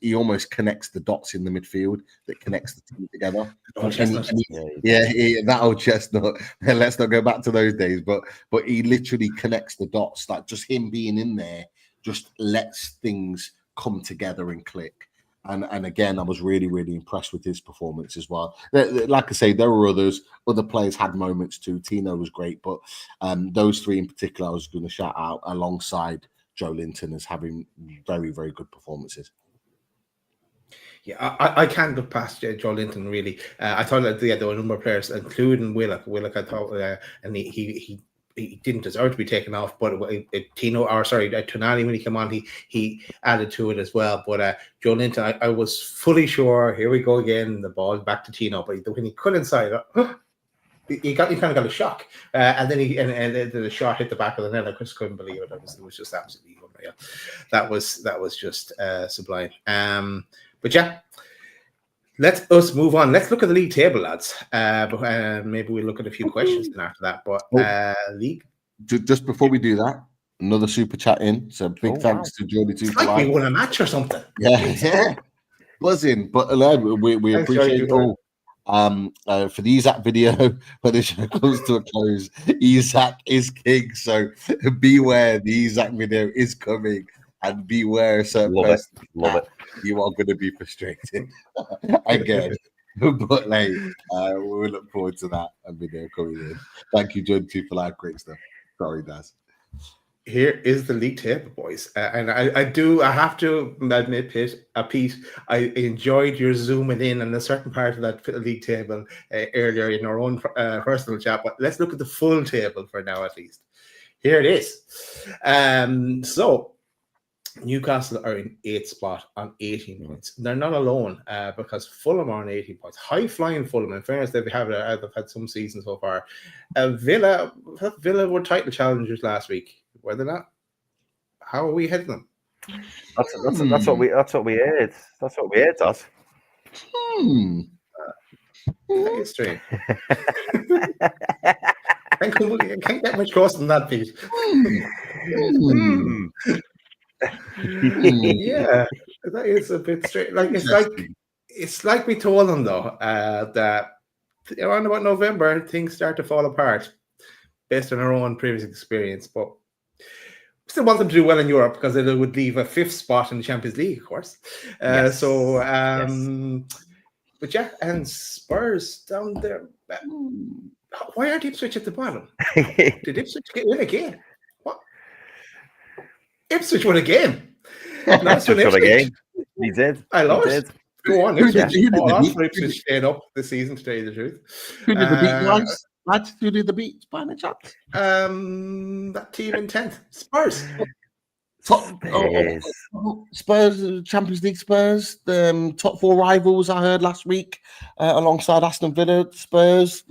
he almost connects the dots in the midfield that connects the team together. That old chestnut. Let's not go back to those days. But he literally connects the dots. Like just him being in there just lets things come together and click. And again, I was really, really impressed with his performance as well. Like I say, there were other players had moments too. Tino was great, but those three in particular, I was going to shout out alongside Joe Linton as having very, very good performances. Yeah, I can't look past Joe Linton really. I thought that there were a number of players, including Willock. Willock, I thought, and he didn't deserve to be taken off, but Tonali, when he came on, he added to it as well. But Joe Linton, I was fully sure. Here we go again. The ball back to Tino, but when he cut inside, he kind of got a shock, and then the shot hit the back of the net. I just couldn't believe it. It was just absolutely unreal. That was just sublime. But yeah, let us move on. Let's look at the league table, lads. Maybe we'll look at a few questions after that. But league. Just before we do that, another super chat in. So big thanks to Jordy too. It's like we won a match or something. Yeah, buzzing. But we appreciate it all. For the Isaac video, when the show comes to a close, Isaac is king. So beware, the Isaac video is coming, and beware, love it. You are going to be frustrated again. But we look forward to that video coming in. Thank you, John, too, for that great stuff. Sorry, Daz. Here is the league table, boys, and I have to admit, Pete, I enjoyed your zooming in on a certain part of that league table earlier in our own personal chat. But let's look at the full table for now, at least. Here it is. So Newcastle are in 8th spot on 18 points. They're not alone because Fulham are on 18 points. High flying Fulham. In fairness, they've had some seasons so far. Villa were title challengers last week. Were they not? How are we heading them? That's what we heard. That's what we heard, Daz. That is strange. Can't get much closer than that, Pete. Yeah, that is a bit strange. It's like we told them though that around about November things start to fall apart based on our own previous experience, but we still want them to do well in Europe because it would leave a 5th spot in the Champions League, of course. But yeah, and Spurs down there. Why aren't Ipswich at the bottom? Did Ipswich win a game? What? Ipswich won a game. Nice one, Ipswich. He did. I love it. Go on, Ipswich stayed up this season, to tell you the truth. Who did the beat, guys? Lads, who did the beat by any chance? That team in 10th. Spurs. Spurs, Champions League Spurs, the top 4 rivals I heard last week, alongside Aston Villa. Spurs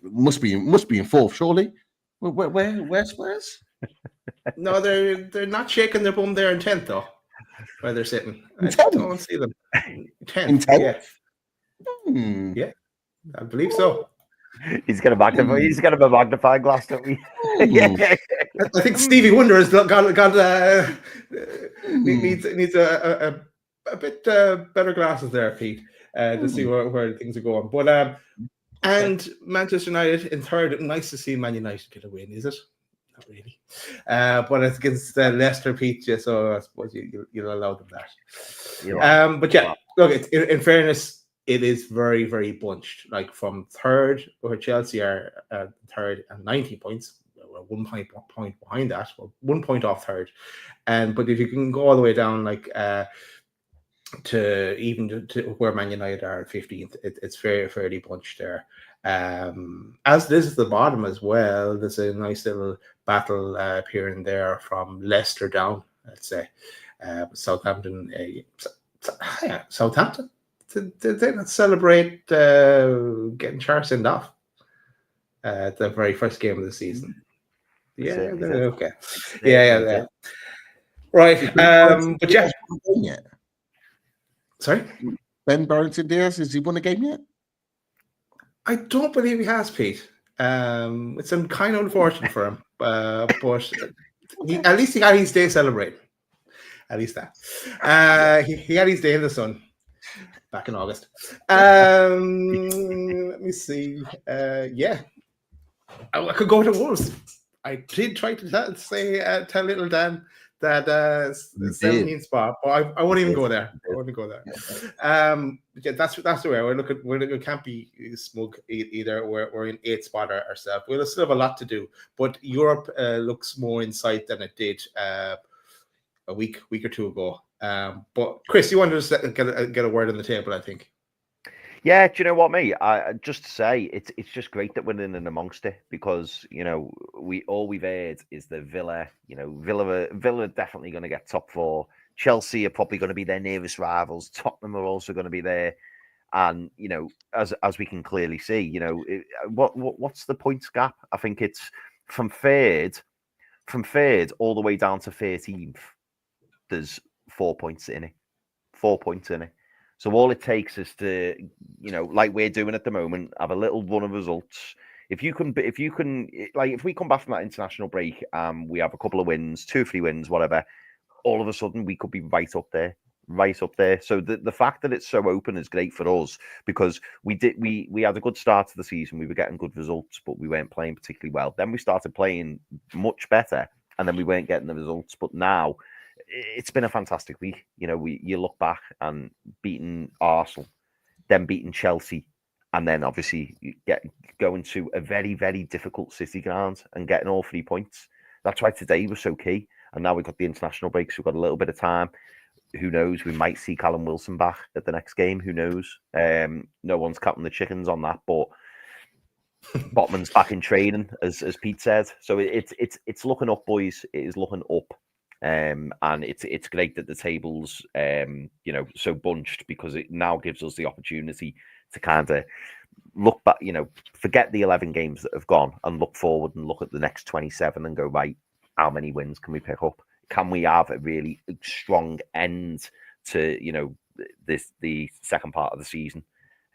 must be in 4th, surely. Where Spurs? No, they're not shaking their bum there in 10th though. Where they're sitting, I don't see them. 10th, yeah. Yeah, I believe so. He's got a magnifying glass, don't we? I think Stevie Wonder has needs a bit better glasses there, Pete, to see where things are going. But and Manchester United in 3rd. Nice to see Man United get a win, is it? Not really. But it's against Leicester, Pete, so I suppose you'll allow them that. But yeah, look, in fairness, it is very, very bunched. Like from 3rd, where Chelsea are 3rd and 19 points, 1 point behind that, or 1 point off 3rd. But if you can go all the way down, like to where Man United are at 15th. It's fairly bunched there. As this is the bottom as well, there's a nice little battle here and there from Leicester down, let's say. Southampton, Southampton. Did they not celebrate getting Charles off the very first game of the season? Yeah, okay. Yeah. Right. But yeah. Sorry? Ben Barrington Diaz, has he won a game yet? I don't believe he has, Pete. It's kind of unfortunate for him, but at least he got his day celebrating. At least that. He had his day in the sun back in August. Let me see. Yeah. I could go to Wolves. I did try to tell little Dan that 17th spot, but I won't even go there. I won't go there. Yeah, that's the way we can't be smug either. We're in 8th spot ourselves. We'll still have a lot to do, but Europe looks more in sight than it did a week or two ago. But Chris, you wanted to get a word on the table, I think. Yeah, do you know what, mate? Just to say, it's just great that we're in and amongst it, because we've heard is that Villa, Villa are definitely going to get top 4. Chelsea are probably going to be their nearest rivals. Tottenham are also going to be there, and as we can clearly see, what's the points gap? I think it's from third all the way down to 13th. There's 4 points in it. 4 points in it. So all it takes is to, like we're doing at the moment, have a little run of results. If we come back from that international break, we have a couple of wins, 2 or 3 wins, whatever, all of a sudden we could be right up there. So the fact that it's so open is great for us, because we had a good start to the season. We were getting good results, but we weren't playing particularly well. Then we started playing much better, and then we weren't getting the results. But now it's been a fantastic week. You look back and beating Arsenal, then beating Chelsea, and then obviously going to a very, very difficult City ground and getting all 3 points. That's why today was so key. And now we've got the international break, so we've got a little bit of time. Who knows? We might see Callum Wilson back at the next game. Who knows? No one's counting the chickens on that, but Botman's back in training, as Pete said. So it's looking up, boys. It is looking up. And it's great that the table's so bunched, because it now gives us the opportunity to kind of look back, forget the 11 games that have gone and look forward and look at the next 27 and go, right, how many wins can we pick up? Can we have a really strong end to the second part of the season?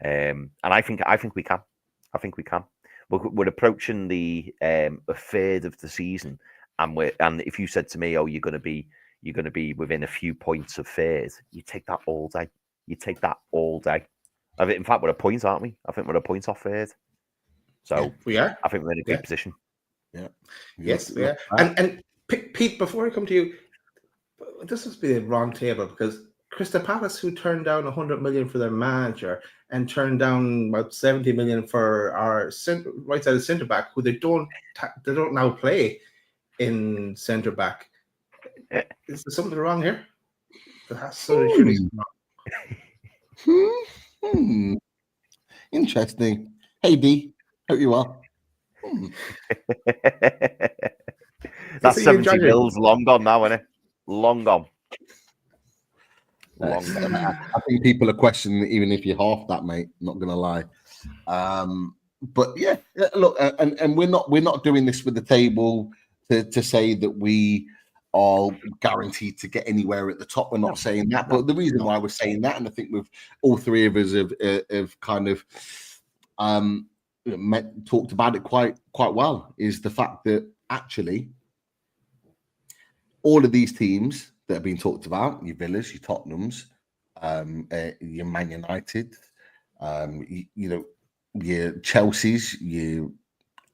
And I think we can. I think we can. We're approaching the a third of the season. And if you said to me, "Oh, you're going to be within a few points of third," you take that all day. You take that all day. In fact, we're a point, aren't we? I think we're a point off third. So yeah, we are. I think we're in a good position. Yeah. Yes, we are. And Pete, before I come to you, this must be the wrong table, because Crystal Palace, who turned down 100 million for their manager and turned down about 70 million for our right-sided centre back, who they don't now play in centre back. Is there something wrong here? Interesting. Hey D, hope you are. That 70 mils long gone now, isn't it? Long gone. I think people are questioning even if you're half that, mate. Not gonna lie. But yeah, look, and we're not doing this with the table to say that we are guaranteed to get anywhere at the top. We're not saying that, but the reason why we're saying that, and I think we've all three of us have kind of talked about it quite well, is the fact that actually all of these teams that have been talked about, your Villas, your Tottenhams, your Man United, your Chelseas, your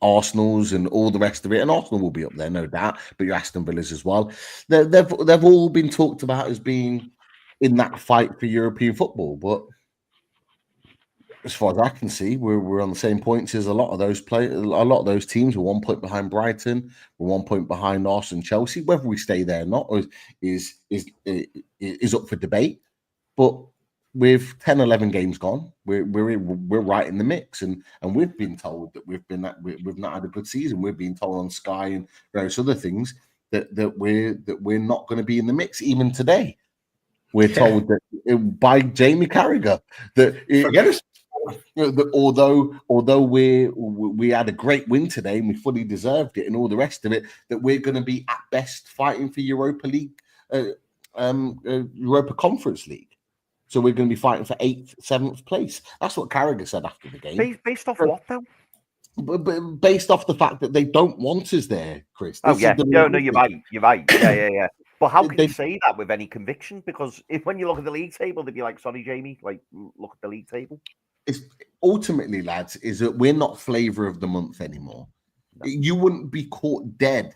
Arsenals, and all the rest of it, and Arsenal will be up there, no doubt, but your Aston Villas as well. They've all been talked about as being in that fight for European football, but as far as I can see, we're on the same points as a lot of those teams. We're 1 point behind Brighton. We're 1 point behind Arsenal and Chelsea. Whether we stay there or not is up for debate. But with 10, 11 games gone, we're right in the mix, and we've been told that we've not had a good season. We've been told on Sky and various other things that we're not going to be in the mix. Even today, we're told that by Jamie Carragher that Forget it. that although we had a great win today and we fully deserved it and all the rest of it, that we're going to be at best fighting for Europa League, Europa Conference League. So we're going to be fighting for 8th, 7th place. That's what Carragher said after the game. Based off what though? But based off the fact that they don't want us there, Chris. Oh yeah, no, you're right. You're right. Yeah. But how can They- you say that with any conviction? Because when you look at the league table, they'd be like, "Sorry, Jamie, like look at the league table." It's ultimately, lads, is that we're not flavour of the month anymore. No. You wouldn't be caught dead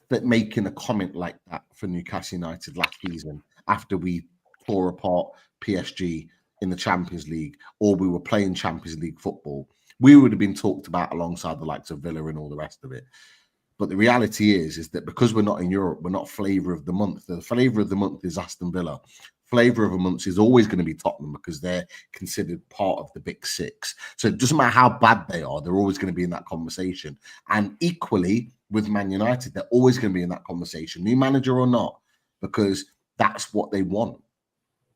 for making a comment like that for Newcastle United last season after we tore apart PSG in the Champions League, or we were playing Champions League football. We would have been talked about alongside the likes of Villa and all the rest of it. But the reality is that because we're not in Europe, we're not flavour of the month. The flavour of the month is Aston Villa. Flavour of the month is always going to be Tottenham because they're considered part of the big six. So it doesn't matter how bad they are, they're always going to be in that conversation. And equally with Man United, they're always going to be in that conversation, new manager or not, because that's what they want.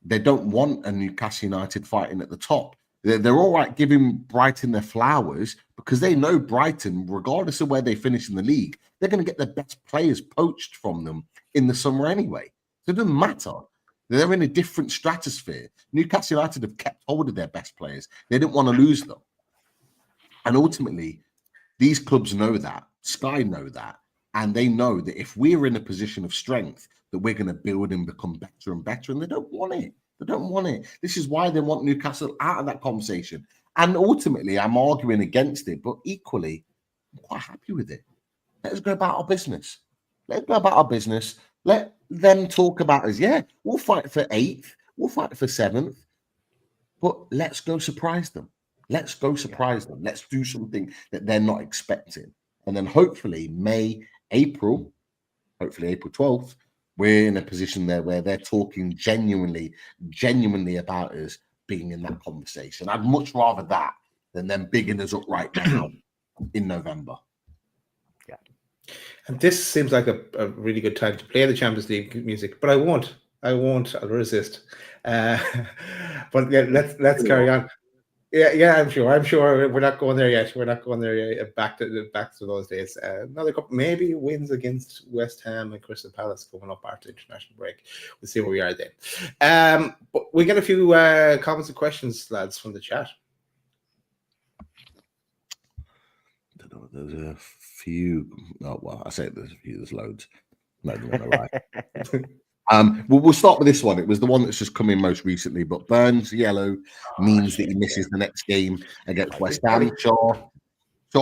They don't want a Newcastle United fighting at the top. They're all right giving Brighton their flowers because they know Brighton, regardless of where they finish in the league, they're going to get their best players poached from them in the summer anyway. So it doesn't matter. They're in a different stratosphere. Newcastle United have kept hold of their best players. They didn't want to lose them. And ultimately, these clubs know that. Sky know that. And they know that if we're in a position of strength, that we're going to build and become better and better. And they don't want it. They don't want it. This is why they want Newcastle out of that conversation. And ultimately, I'm arguing against it, but equally, I'm quite happy with it. Let's go about our business. Let's go about our business. Let them talk about us. Yeah, we'll fight for 8th. We'll fight for 7th. But let's go surprise them. Let's go surprise them. Let's do something that they're not expecting. And then hopefully April 12th, we're in a position there where they're talking genuinely about us being in that conversation. I'd much rather that than them bigging us up right now in November. Yeah. And this seems like a really good time to play the Champions League music, but I won't. I'll resist. But yeah, let's carry on. Yeah, I'm sure we're not going there yet. We're not going there yet. Back to those days. Another couple, maybe wins against West Ham and Crystal Palace coming up after international break. We'll see where we are then. But we get a few comments and questions, lads, from the chat. I don't know. There's a few. Oh well, I say there's a few. There's loads. No, I'm not gonna lie. We'll start with this one. It was the one that's just come in most recently, but Burns yellow means that he misses the next game against West Ham. Shaw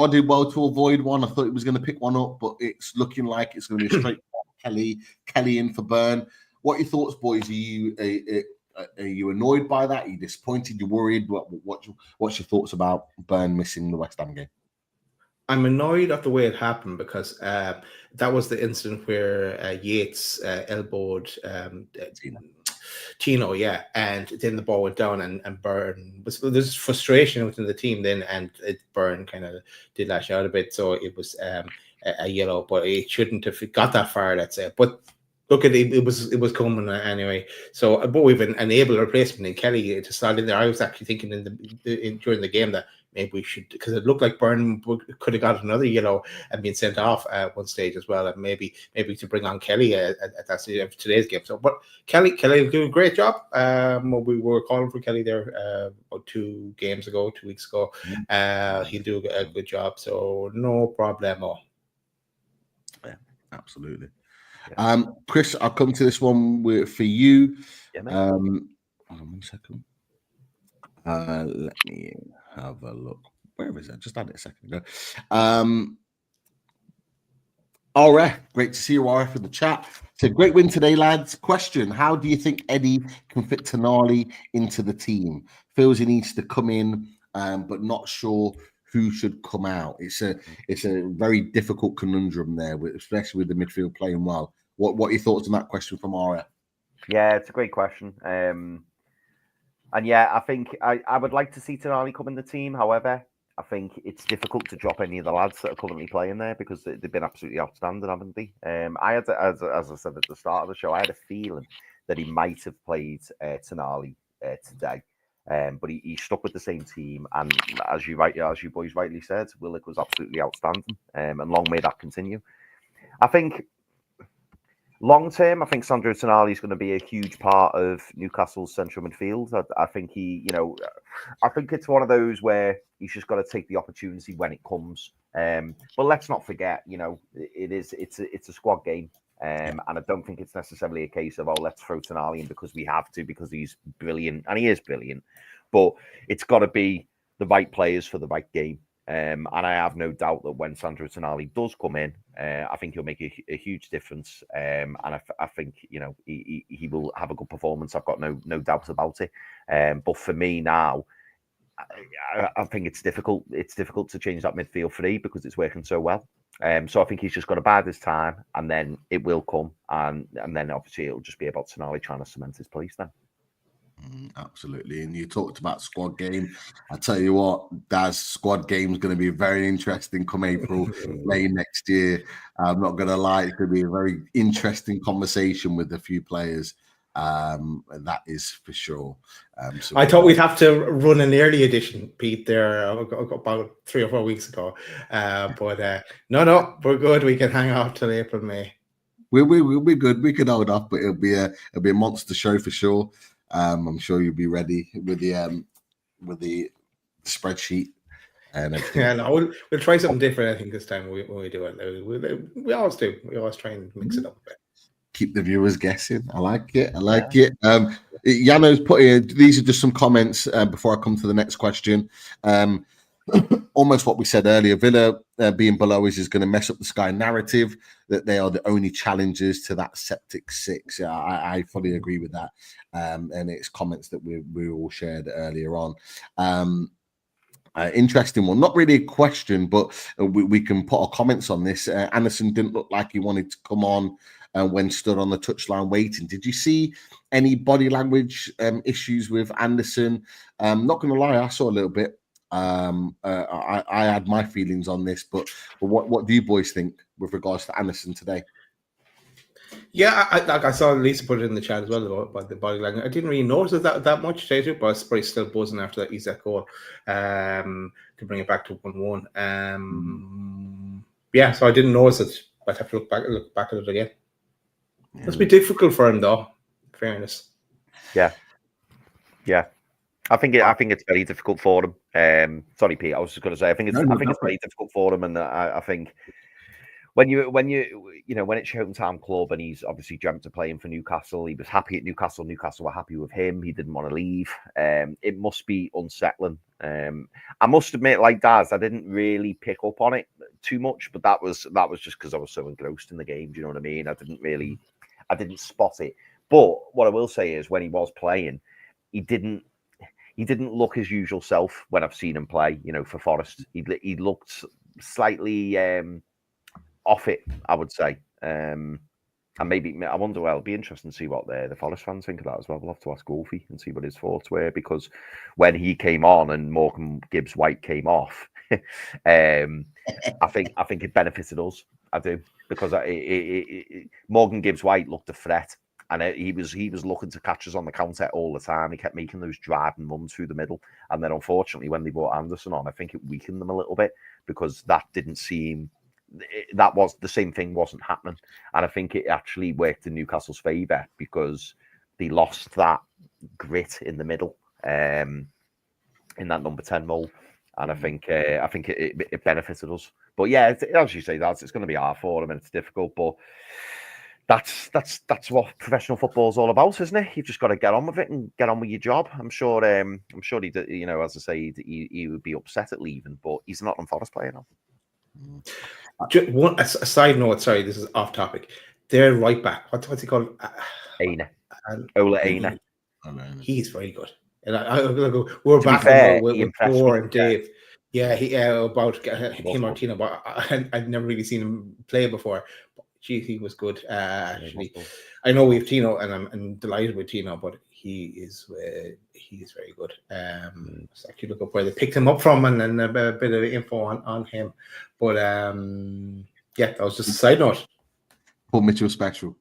did well to avoid one. I thought he was going to pick one up, but it's looking like it's going to be a straight Kelly in for Burn. What are your thoughts, boys? Are you annoyed by that? Are you disappointed? You worried? What's your thoughts about Burn missing the West Ham game? I'm annoyed at the way it happened because that was the incident where Yates elbowed Tino, yeah, and then the ball went down and Byrne there's frustration within the team then, and Byrne kind of did lash out a bit, so it was a yellow, but it shouldn't have got that far, let's say. But look at it, it was coming anyway. So, but we've enabled a replacement in Kelly to slide in there. I was actually thinking during the game that maybe we should, because it looked like Byrne could have got another yellow and been sent off at one stage as well, and maybe to bring on Kelly at that stage of today's game. So, but Kelly will do a great job. We were calling for Kelly there about 2 weeks ago. He'll do a good job. So no problemo. Yeah, absolutely. Chris, I'll come to this one for you. Yeah, hold on 1 second. Let me have a look. Where is it? Just had it a second ago. RF, great to see you, RF, in the chat. It's a great win today, lads. Question: how do you think Eddie can fit Tonali into the team? Feels he needs to come in, but not sure who should come out. It's a very difficult conundrum there, especially with the midfield playing well. What are your thoughts on that question from RF? Yeah, it's a great question. And yeah, I think I would like to see Tonali come in the team. However, I think it's difficult to drop any of the lads that are currently playing there because they've been absolutely outstanding, haven't they? I had, as I said at the start of the show, I had a feeling that he might have played Tonali today. But he stuck with the same team, and as you boys rightly said, Willock was absolutely outstanding, and long may that continue. I think long term, I think Sandro Tonali is going to be a huge part of Newcastle's central midfield. I think I think it's one of those where he's just got to take the opportunity when it comes. But let's not forget, it's a squad game. And I don't think it's necessarily a case of, let's throw Tonali in because we have to, because he's brilliant, and he is brilliant. But it's got to be the right players for the right game. And I have no doubt that when Sandro Tonali does come in, I think he'll make a huge difference. And I think he will have a good performance. I've got no doubt about it. But for me now, I think it's difficult. It's difficult to change that midfield three because it's working so well. So I think he's just got to bide his time, and then it will come, and then obviously it'll just be about Tonali trying to cement his place then. Absolutely. And you talked about squad game. I tell you what, Daz, squad game is going to be very interesting come April, May next year. I'm not going to lie, it's going to be a very interesting conversation with a few players. That is for sure. I thought we'd have to run an early edition, Pete, there about 3 or 4 weeks ago. But no, we're good. We can hang out till April, May. We'll be good. We could hold off, but it'll be a monster show for sure. I'm sure you'll be ready with the spreadsheet and everything. Yeah, no, we'll try something different. I think this time when we do it, we always do. We always try and mix it up a bit. Keep the viewers guessing. I like it. Yano's put here. These are just some comments before I come to the next question. Almost what we said earlier. Villa being below is going to mess up the Sky narrative that they are the only challengers to that septic six. Yeah, I fully agree with that. And it's comments that we all shared earlier on. Interesting one. Not really a question, but we can put our comments on this. Anderson didn't look like he wanted to come on when stood on the touchline waiting. Did you see any body language issues with Anderson? Not going to lie, I saw a little bit. I had my feelings on this, but what do you boys think with regards to Anderson today? Yeah, I saw Lisa put it in the chat as well about the body language. I didn't really notice that much, but I was probably still buzzing after that Isak goal to bring it back to 1-1. Yeah, so I didn't notice it. I'd have to look back at it again. Must be difficult for him, though. In fairness. Yeah. I think it's very difficult for him. Sorry, Pete. I was just going to say I think it's very difficult for him, and I think when it's your hometown club and he's obviously dreamt of playing for Newcastle, he was happy at Newcastle. Newcastle were happy with him. He didn't want to leave. It must be unsettling. I must admit, like Daz, I didn't really pick up on it too much, but that was just because I was so engrossed in the game. Do you know what I mean? I didn't spot it. But what I will say is, when he was playing, he didn't look his usual self when I've seen him play. For Forest, he looked slightly off it, I would say. And maybe I wonder. Well, it'll be interesting to see what the Forest fans think of that as well. We'll have to ask Wolfie and see what his thoughts were, because when he came on and Morgan Gibbs-White came off, I think it benefited us. I do, because Morgan Gibbs-White looked a threat. And he was looking to catch us on the counter all the time. He kept making those driving runs through the middle. And then, unfortunately, when they brought Anderson on, I think it weakened them a little bit, because that didn't seem... That was the same thing wasn't happening. And I think it actually worked in Newcastle's favour, because they lost that grit in the middle in that number 10 role. And I think it benefited us. But yeah, as you say, it's going to be hard for them, and it's difficult. But that's what professional football is all about, isn't it? You've just got to get on with it and get on with your job. I'm sure he did, as I say, he would be upset at leaving, but he's not a Forest player now. Just a side note, sorry, this is off topic. Their right back, what's he called? Aina. Ola Aina. He's very good. And we're back with Thor and Dave. Yeah, about him or Tina, but I'd never really seen him play before. Geez, he was good, actually. I know we have Tino, and I'm delighted with Tino, but he is very good. So actually look up where they picked him up from, and then a bit of info on him. But yeah, that was just a side note. Paul Mitchell special.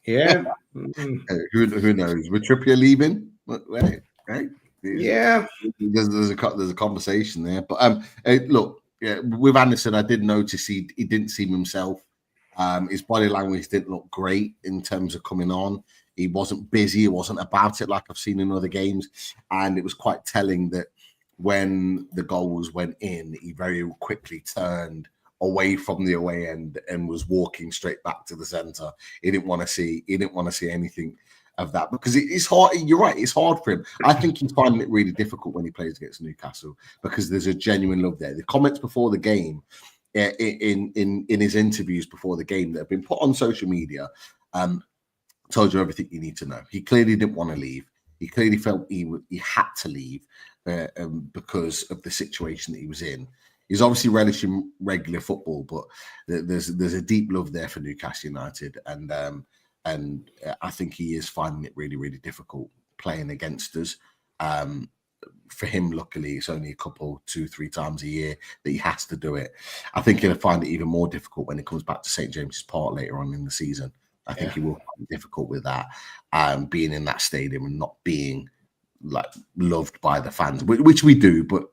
Yeah. Who knows? With Trippier leaving, right? Yeah. There's a conversation there, but look, yeah, with Anderson, I did notice he didn't seem himself. His body language didn't look great in terms of coming on. He wasn't busy. He wasn't about it like I've seen in other games, and it was quite telling that when the goals went in, he very quickly turned away from the away end and was walking straight back to the center. He didn't want to see anything of that, because it's hard. You're right, it's hard for him. I think he's finding it really difficult when he plays against Newcastle, because there's a genuine love there. The comments before the game, in his interviews before the game that have been put on social media, told you everything you need to know. He clearly didn't want to leave. He clearly felt he had to leave because of the situation that he was in. He's obviously relishing regular football, but there's a deep love there for Newcastle United, and I think he is finding it really, really difficult playing against us. For him, luckily, it's only a couple, 2-3 times a year that he has to do it. I think he'll find it even more difficult when he comes back to St. James's Park later on in the season. I think he will find it difficult with that, being in that stadium and not being like loved by the fans, which we do, but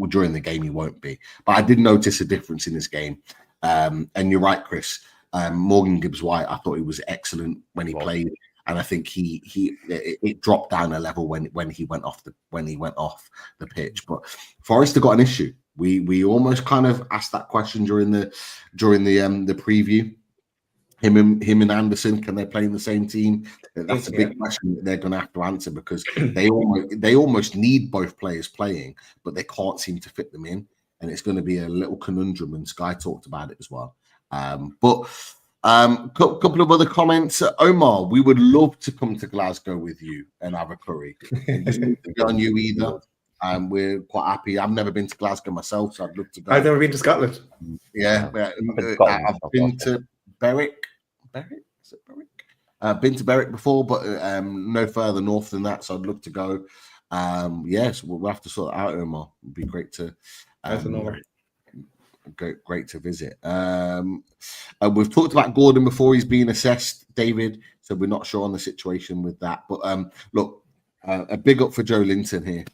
during the game he won't be. But I did notice a difference in this game, and you're right, Chris. Morgan Gibbs-White, I thought he was excellent when he played, and I think it dropped down a level when he went off the pitch. But Forrester got an issue. We almost kind of asked that question during the preview. Him and Anderson, can they play in the same team? That's a big question that they're going to have to answer, because they almost need both players playing, but they can't seem to fit them in, and it's going to be a little conundrum. And Sky talked about it as well. But couple of other comments. Omar, we would love to come to Glasgow with you and have a curry. It doesn't need to be on you either. We're quite happy. I've never been to Glasgow myself, so I'd love to go. I've never been to Scotland. Yeah, I've been to Berwick. Is it Berwick? I've been to Berwick before, but no further north than that, so I'd love to go. Yes, we'll have to sort it out, Omar. It'd be great to great to visit. We've talked about Gordon before. He's being assessed, David, so we're not sure on the situation with that. But look, a big up for Joe Linton here.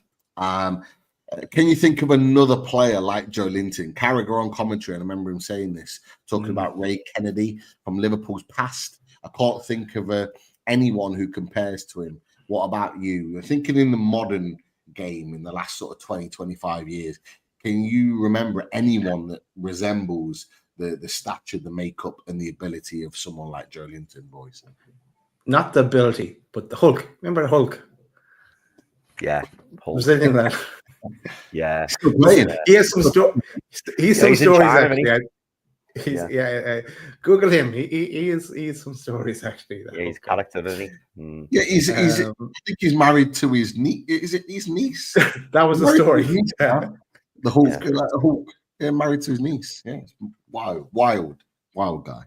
Can you think of another player like Joe Linton? Carragher on commentary, and I remember him saying this, talking about Ray Kennedy from Liverpool's past. I can't think of anyone who compares to him. What about you? You're thinking in the modern game in the last sort of 20, 25 years. Can you remember anyone that resembles the stature, the makeup, and the ability of someone like Joe Linton, boys? Not the ability, but the Hulk. Remember the Hulk? Yeah. Hulk. Was anything like that? Yeah. He has some stories. He's some stories actually. Google him. He is some stories actually. Yeah, he's character, isn't he? Yeah, he's. I think he's married to his niece. Is it his niece? That was the story. The Hulk, like the Hulk, married to his niece. Yeah, wild guy.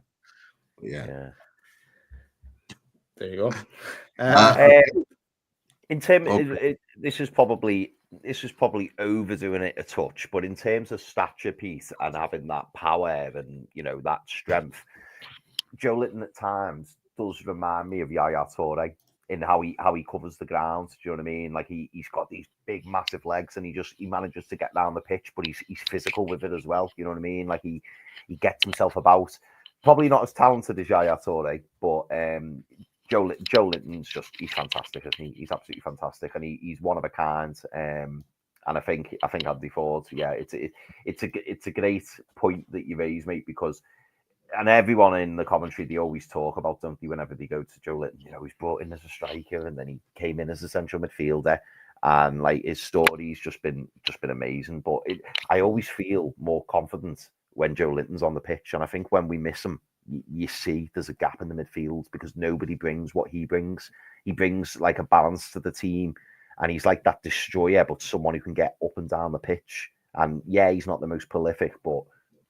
But yeah. There you go. In terms, this is probably overdoing it a touch, but in terms of stature piece and having that power and that strength, Joe Linton at times does remind me of Yaya Toure in how he covers the ground. Do you know what I mean? Like he's got these big, massive legs, and he manages to get down the pitch, but he's physical with it as well. You know what I mean? Like he gets himself about. Probably not as talented as Yaya Toure, but Joe Linton's he's fantastic, isn't he? He's absolutely fantastic, and he's one of a kind. And I think Andy Ford, it's a great point that you raise, mate, because. And everyone in the commentary, they always talk about, don't they, whenever they go to Joe Linton, he's brought in as a striker, and then he came in as a central midfielder, and like his story's just been amazing. But I always feel more confident when Joe Linton's on the pitch, and I think when we miss him, you see there's a gap in the midfield because nobody brings what he brings. He brings like a balance to the team, and he's like that destroyer, but someone who can get up and down the pitch. And yeah, he's not the most prolific, but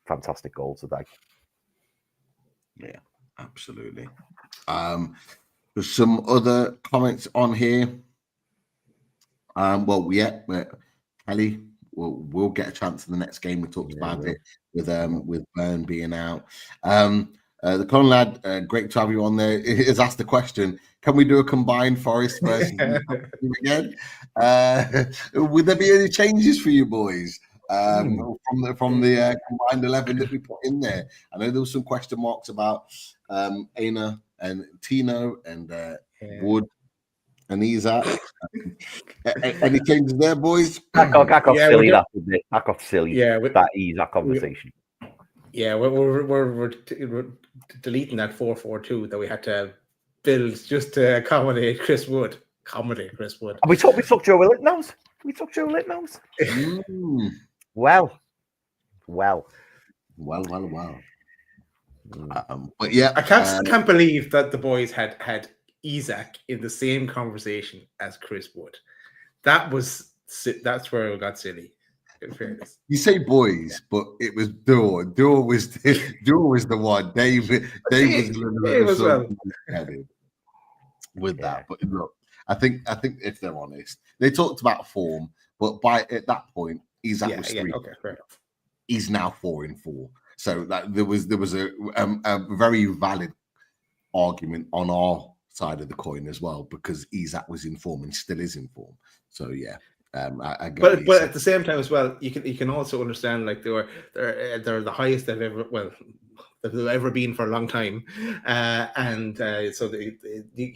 fantastic goal today. Yeah, Absolutely. There's some other comments on here. Kelly, we'll get a chance in the next game. We talked about it with Byrne being out. The Con lad, great to have you on there. Has asked the question: can we do a combined Forest versus again? Would there be any changes for you boys from the combined 11 that we put in there? I know there was some question marks about Aina and Tino and Wood and Isaac. Any changes there, boys? That got silly. That got silly. Yeah, that Isaac conversation. Yeah, we're deleting that 4-4-2 that we had to build just to accommodate Chris Wood. And we took Joe Litnose. Well. But yeah, I can't believe that the boys had Isaac in the same conversation as Chris Wood. That's where it got silly. In fairness, you say boys, but it was Duo. Duo was the one. David was with that. But look, I think if they're honest, they talked about form, but at that point, Isaac was 3. Okay, fair enough. He's now 4-4. So that there was a very valid argument on our side of the coin as well, because Isaac was in form and still is in form. So yeah. I get but at the same time as well, you can also understand like they're the highest they've ever been for a long time, and so you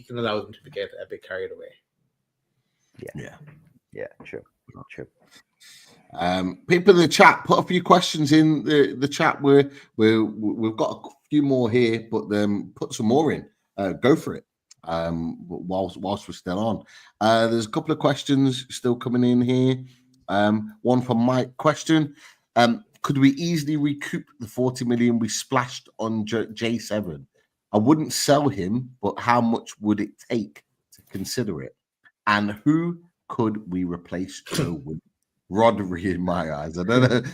can allow them to get a bit carried away. Yeah, true. People in the chat, put a few questions in the chat. We've got a few more here, but put some more in. Go for it. Whilst we're still on, there's a couple of questions still coming in here. One from Mike. Question: could we easily recoup the 40 million we splashed on J7? I wouldn't sell him, but how much would it take to consider it? And who could we replace Joe with? Rodri, in my eyes. I don't know if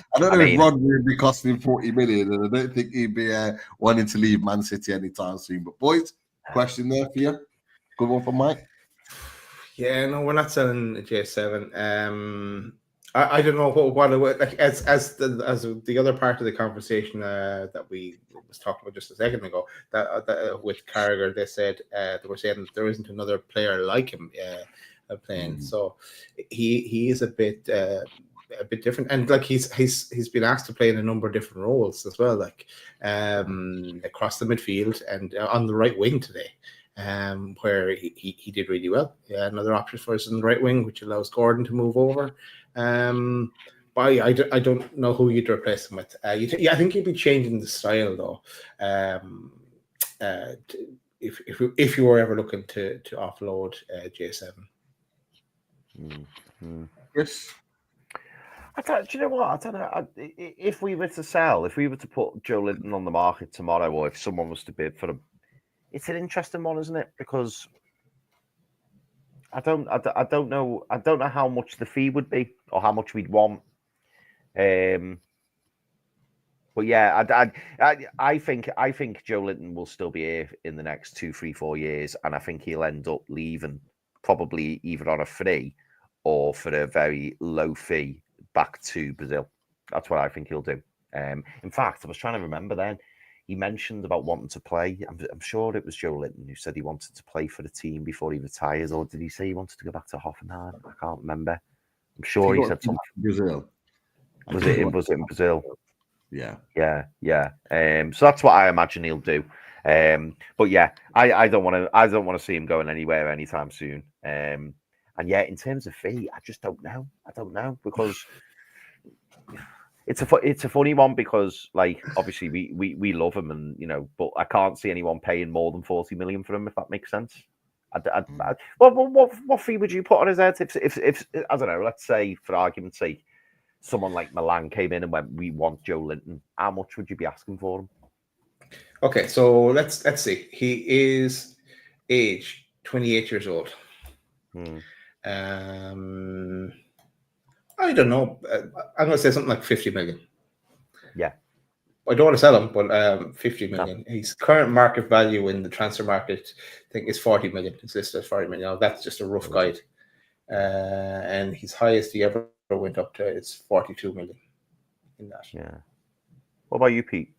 Rodri would be costing 40 million, and I don't think he'd be wanting to leave Man City anytime soon. But boys, question there for you. Good one from Mike. Yeah, no, we're not selling J7. I don't know what it would like as the other part of the conversation that we was talking about just a second ago. That with Carragher, they said they were saying there isn't another player like him playing. So he is a bit different, and like he's been asked to play in a number of different roles as well, like across the midfield and on the right wing today. Where he did really well. Yeah, another option for us in the right wing, which allows Gordon to move over. But I don't know who you'd replace him with. I think you'd be changing the style though. If you were ever looking to offload J7. Yes. Do you know what? I don't know. If we were to sell, if we were to put Joe Linton on the market tomorrow, or if someone was to bid for him, it's an interesting one, isn't it? Because I don't know how much the fee would be or how much we'd want. But yeah, I think Joe Linton will still be here in the next 2, 3, 4 years, and I think he'll end up leaving probably either on a free or for a very low fee back to Brazil. That's what I think he'll do. In fact, I was trying to remember then. He mentioned about wanting to play. I'm sure it was Joe Linton who said he wanted to play for the team before he retires, or did he say he wanted to go back to Hoffenheim? I can't remember. I'm sure he said something. Brazil. Was it in Brazil? Yeah. So that's what I imagine he'll do. But yeah, I don't want to see him going anywhere anytime soon. And yeah, in terms of fee, I just don't know. Because it's a funny one, because like obviously we love him, and but I can't see anyone paying more than 40 million for him, if that makes sense. What fee would you put on his head if I don't know, let's say for argument's sake, someone like Milan came in and went, we want Joe Linton, how much would you be asking for him? Okay, so let's see. He is age 28 years old. I don't know. I'm going to say something like 50 million. Yeah. I don't want to sell him, but 50 million. His current market value in the transfer market, I think, is 40 million. It's listed as 40 million. Now, that's just a rough guide. And his highest he ever went up to is 42 million in that. Yeah. What about you, Pete?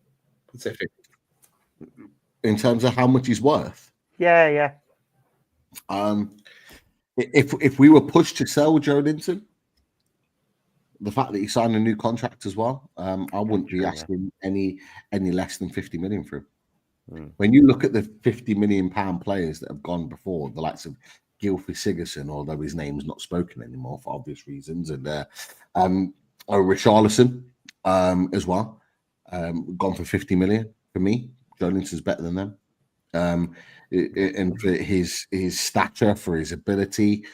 Pacific. In terms of how much he's worth, Yeah. if we were pushed to sell Joe Linton, the fact that he signed a new contract as well, I wouldn't be asking any less than 50 million for him. When you look at the 50 million pound players that have gone before, the likes of Gylfi Sigurdsson, although his name's not spoken anymore for obvious reasons, and Richarlison as well, gone for 50 million. For me, Joe Linton's better than them, and for his stature, for his ability,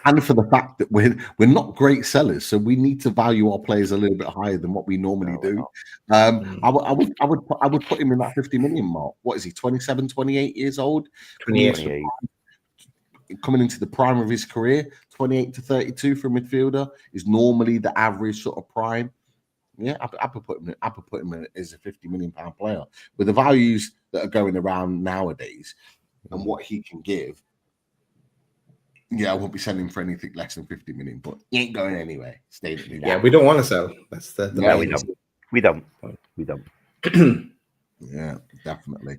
and for the fact that we're not great sellers, so we need to value our players a little bit higher than what we normally do. I would put him in that 50 million mark. What is he? 27, 28 years old, 28. Coming into the prime of his career. 28 to 32 for a midfielder is normally the average sort of prime. Yeah, I could put him in as a 50 million pound player with the values that are going around nowadays and what he can give. Yeah, I won't be selling for anything less than 50 million, but he ain't going anywhere. Yeah, we don't want to sell. That's the we don't. Yeah, definitely.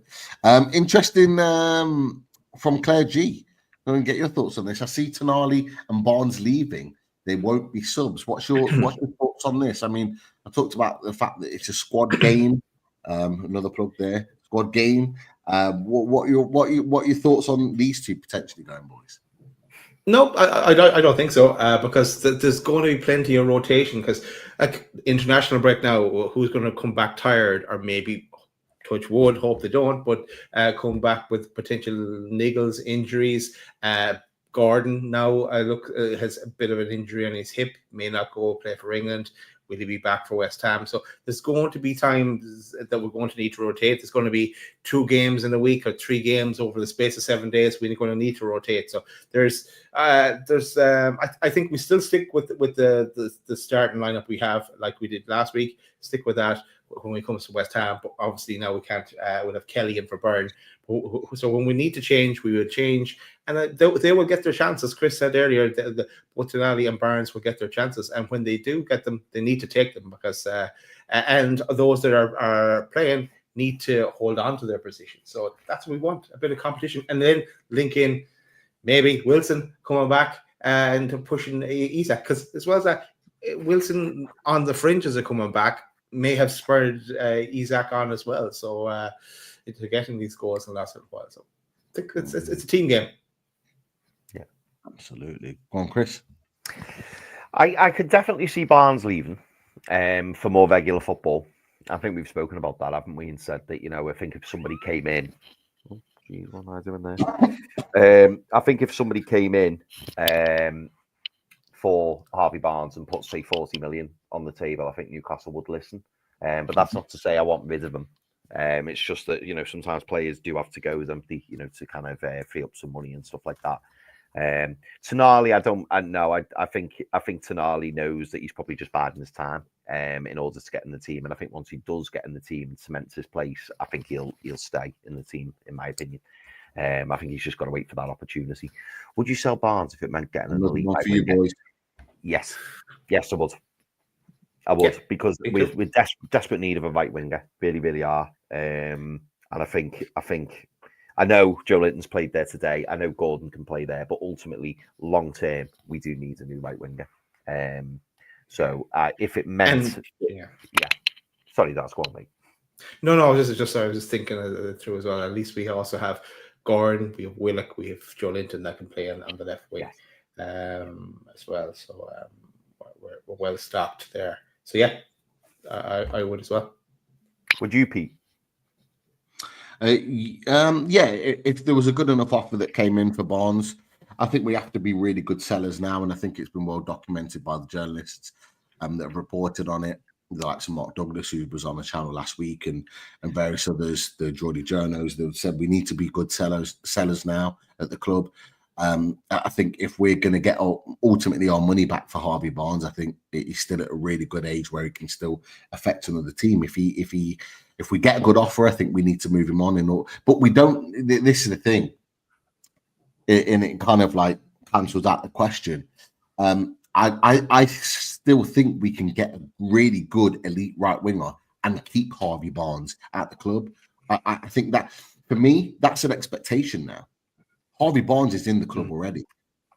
Interesting from Claire G. I'm going to get your thoughts on this. I see Tonali and Barnes leaving. They won't be subs. What's your thoughts on this? I mean, I talked about the fact that it's a squad game. Another plug there. Squad game. What are your thoughts on these two potentially going, boys? No, I don't think so, because there's going to be plenty of rotation, because like international break now, who's going to come back tired, or maybe touch wood, hope they don't, but come back with potential niggles, injuries. Gordon now has a bit of an injury on his hip, may not go play for England. Will he be back for West Ham? So there's going to be times that we're going to need to rotate. There's going to be 2 games in a week or 3 games over the space of 7 days. We're going to need to rotate. So I think we still stick with the starting lineup we have, like we did last week. Stick with that when it comes to West Ham. But obviously now we can't. We'll have Kelly in for Byrne. So when we need to change, we will change, and they will get their chances. Chris said earlier, both Tonali and Barnes will get their chances, and when they do get them, they need to take them, because and those that are playing need to hold on to their position. So that's what we want, a bit of competition, and then link in maybe Wilson coming back and pushing Isak, because as well as that, Wilson on the fringes are coming back may have spurred Isak on as well. So into getting these goals in the last little while. So I think it's a team game. Yeah, absolutely. Go on, Chris. I could definitely see Barnes leaving for more regular football. I think we've spoken about that, haven't we? And said that, I think if somebody came in, what am I doing there? I think if somebody came in for Harvey Barnes and put, say, 40 million on the table, I think Newcastle would listen. But that's not to say I want rid of them. It's just that, sometimes players do have to go with empty, to kind of free up some money and stuff like that. Tonali, I think Tonali knows that he's probably just biding his time in order to get in the team. And I think once he does get in the team and cements his place, I think he'll stay in the team, in my opinion. I think he's just got to wait for that opportunity. Would you sell Barnes if it meant getting an elite right winger? Boys. Yes, I would. Because we're desperate need of a right winger, really, really are. And I think I know Joe Linton's played there today. I know Gordon can play there, but ultimately, long term, we do need a new right winger. So if it meant, sorry, that's one mate. No, I was just thinking through as well. At least we also have Gordon, we have Willock, we have Joe Linton that can play on the left wing as well. So we're well stocked there. So yeah, I would as well. Would you, Pete? If there was a good enough offer that came in for Barnes, I think we have to be really good sellers now, and I think it's been well documented by the journalists that have reported on it. The likes of Mark Douglas, who was on the channel last week, and various others, the Geordie journos, that said we need to be good sellers now at the club. I think if we're going to get ultimately our money back for Harvey Barnes, I think he's still at a really good age where he can still affect another team. If we get a good offer, I think we need to move him on. But we don't. This is the thing, and it kind of like cancels out the question. I still think we can get a really good elite right winger and keep Harvey Barnes at the club. I think that for me, that's an expectation now. Harvey Barnes is in the club already.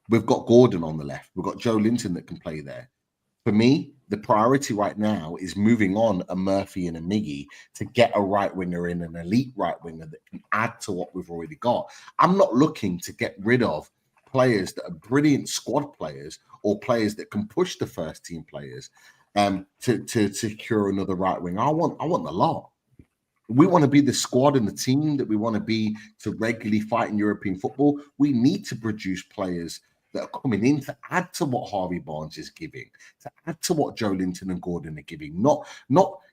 We've got Gordon on the left. We've got Joe Linton that can play there. For me, the priority right now is moving on a Murphy and a Miggy to get a right winger in, an elite right winger that can add to what we've already got. I'm not looking to get rid of players that are brilliant squad players or players that can push the first team players to secure another right wing. I want the lot. We want to be the squad and the team that we want to be to regularly fight in European football. We need to produce players that are coming in to add to what Harvey Barnes is giving, to add to what Joe Linton and Gordon are giving, not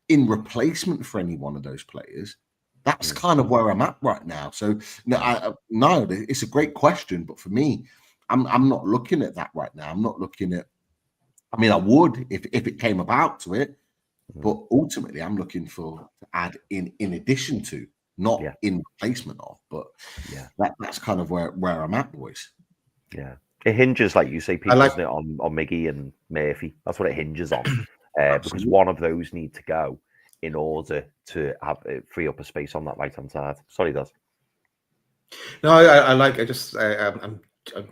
in replacement for any one of those players. That's kind of where I'm at right now. So no, it's a great question, but for me, I'm not looking at that right now. I'm not looking at. I mean, I would if it came about to it, but ultimately, I'm looking to add in addition to, not in replacement of. But that's kind of where I'm at, boys. Yeah, it hinges, like you say, Pete, doesn't it, on Miggy and Murphy? That's what it hinges on, because one of those need to go in order to have free up a space on that right hand side. Sorry, Daz. No, I'm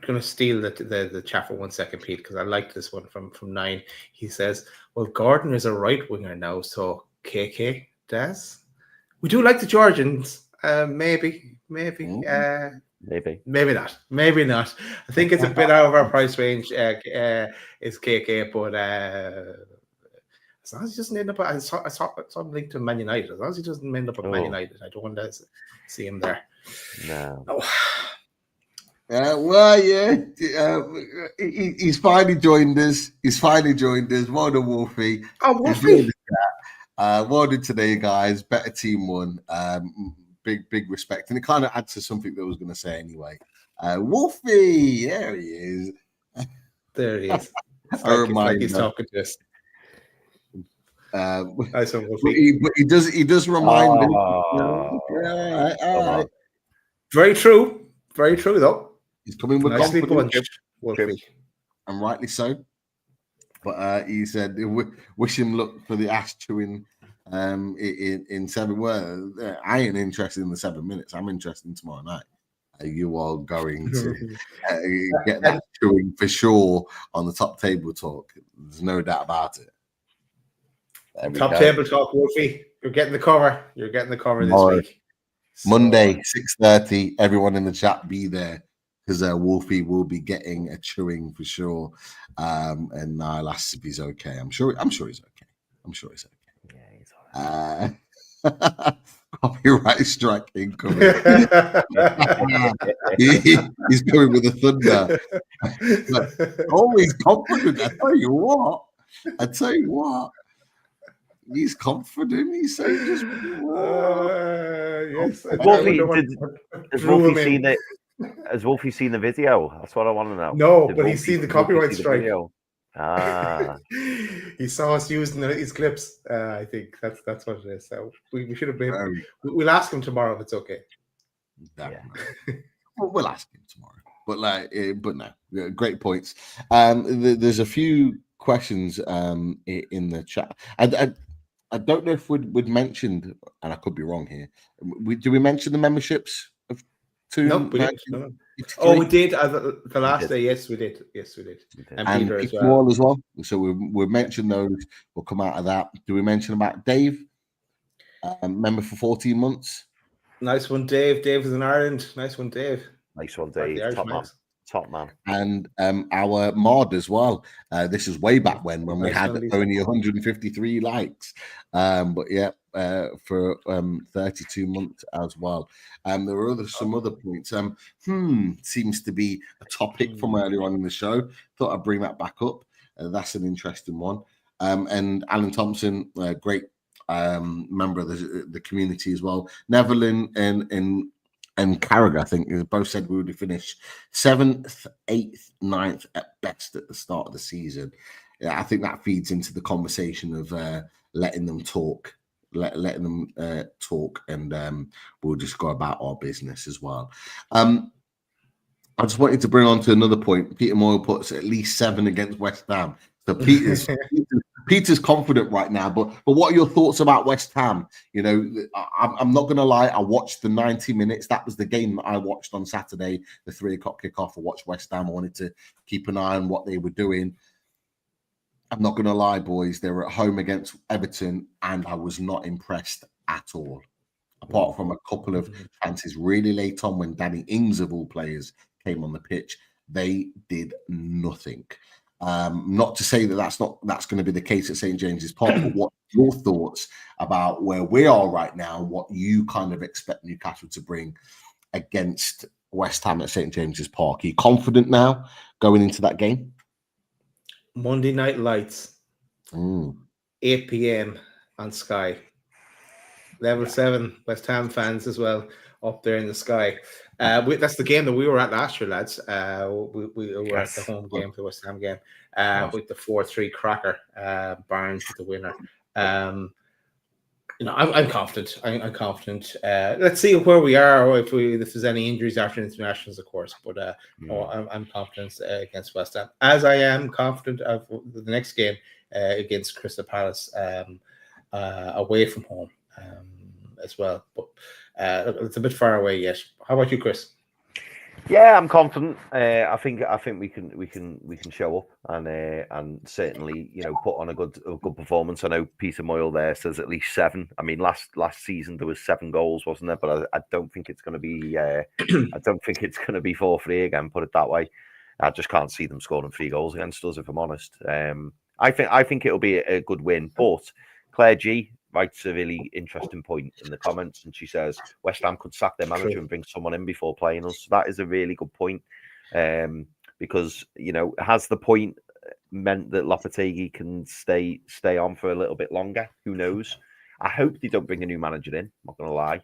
going to steal the chat for 1 second, Pete, because I like this one from 9. He says, well, Gordon is a right winger now, so KK Daz. We do like the Georgians. Maybe not. I think it's a bit out of our price range. Is KK, but as long as he doesn't end up, I saw him linked to Man United. As long as he doesn't end up at Man United, I don't want to see him there. No. He's finally joined us. Well done, Wolfie. Oh, Wolfie. Well done today, guys. Better team won. Big respect. And it kind of adds to something that I was going to say anyway. Wolfie, there he is. There he is. It's like he's talking to us. Nice one, Wolfie. But he does remind him. Very true, though. He's coming with nicely confidence, Wolfie. and rightly so. But he said, "Wish him luck for the ass chewing in 7 words." I ain't interested in the 7 minutes. I'm interested in tomorrow night. Are you all going to get that chewing for sure on the top table talk? There's no doubt about it. Top table talk, Wolfie. You're getting the cover. This week. Monday, 6:30. Everyone in the chat be there, because Wolfie will be getting a chewing for sure. And Niall asks if he's okay. I'm sure he's okay. Yeah, he's all right. Copyright strike incoming. He's coming with a thunder. Always confident. I tell you what. He's confident. He's saying just. Yes. Has Wolfie seen the video? That's what I want to know. No, but he's seen the copyright strike. The He saw us using his clips. I think that's what it is. So we should have been. We'll ask him tomorrow if it's okay. We'll ask him tomorrow. But no, great points. There's a few questions in the chat. I don't know if we'd mentioned, and I could be wrong here. Do we mention the memberships of 2? No, we didn't. No. Oh, we did. The last day, yes, we did. And Peter as well. So we've mentioned those. We'll come out of that. Do we mention about Dave? Member for 14 months. Nice one, Dave. Dave is in Ireland. Nice one, Dave. Top man. And our mod as well. This is way back when we had only 153 likes. But yeah, for 32 months as well. There were some other points. Seems to be a topic from earlier on in the show. Thought I'd bring that back up. That's an interesting one. And Alan Thompson, great member of the community as well. Neverlin and and Carragher, I think, they both said we would finish 7th, 8th, 9th at best at the start of the season. Yeah, I think that feeds into the conversation of letting them talk, letting them talk, and we'll just go about our business as well. I just wanted to bring on to another point. Peter Moyle puts at least 7 against West Ham. So Peter's confident right now. But what are your thoughts about West Ham? You know, I'm not going to lie. I watched the 90 minutes. That was the game that I watched on Saturday, the 3 o'clock kickoff. I watched West Ham. I wanted to keep an eye on what they were doing. I'm not going to lie, boys. They were at home against Everton, and I was not impressed at all. Apart from a couple of chances really late on when Danny Ings, of all players, came on the pitch, they did nothing. Not to say that that's going to be the case at St James's Park, but what are your thoughts about where we are right now, what you kind of expect Newcastle to bring against West Ham at St James's Park? Are you confident now going into that game? Monday Night Lights, 8 p.m. on Sky. Level 7 West Ham fans as well up there in the sky. That's the game that we were at last year, lads. We were at the home game for the West Ham game with the 4-3 cracker. Barnes with the winner. I'm confident. I'm confident. Let's see where we are, or if there's any injuries after internationals, of course. But I'm confident against West Ham, as I am confident of the next game against Crystal Palace away from home as well. But it's a bit far away yet. How about you, Chris? Yeah, I'm confident. I think we can show up and certainly put on a good performance. I know Peter Moyle there says at least 7. I mean, last season there was 7 goals, wasn't there? But I don't think it's going to be I don't think it's going to be 4-3 again. Put it that way. I just can't see them scoring 3 goals against us, if I'm honest. I think it'll be a good win. But Claire G writes a really interesting point in the comments, and she says West Ham could sack their manager and bring someone in before playing us. So that is a really good point, because has the point meant that Lopetegui can stay on for a little bit longer? Who knows? I hope they don't bring a new manager in. I'm not going to lie,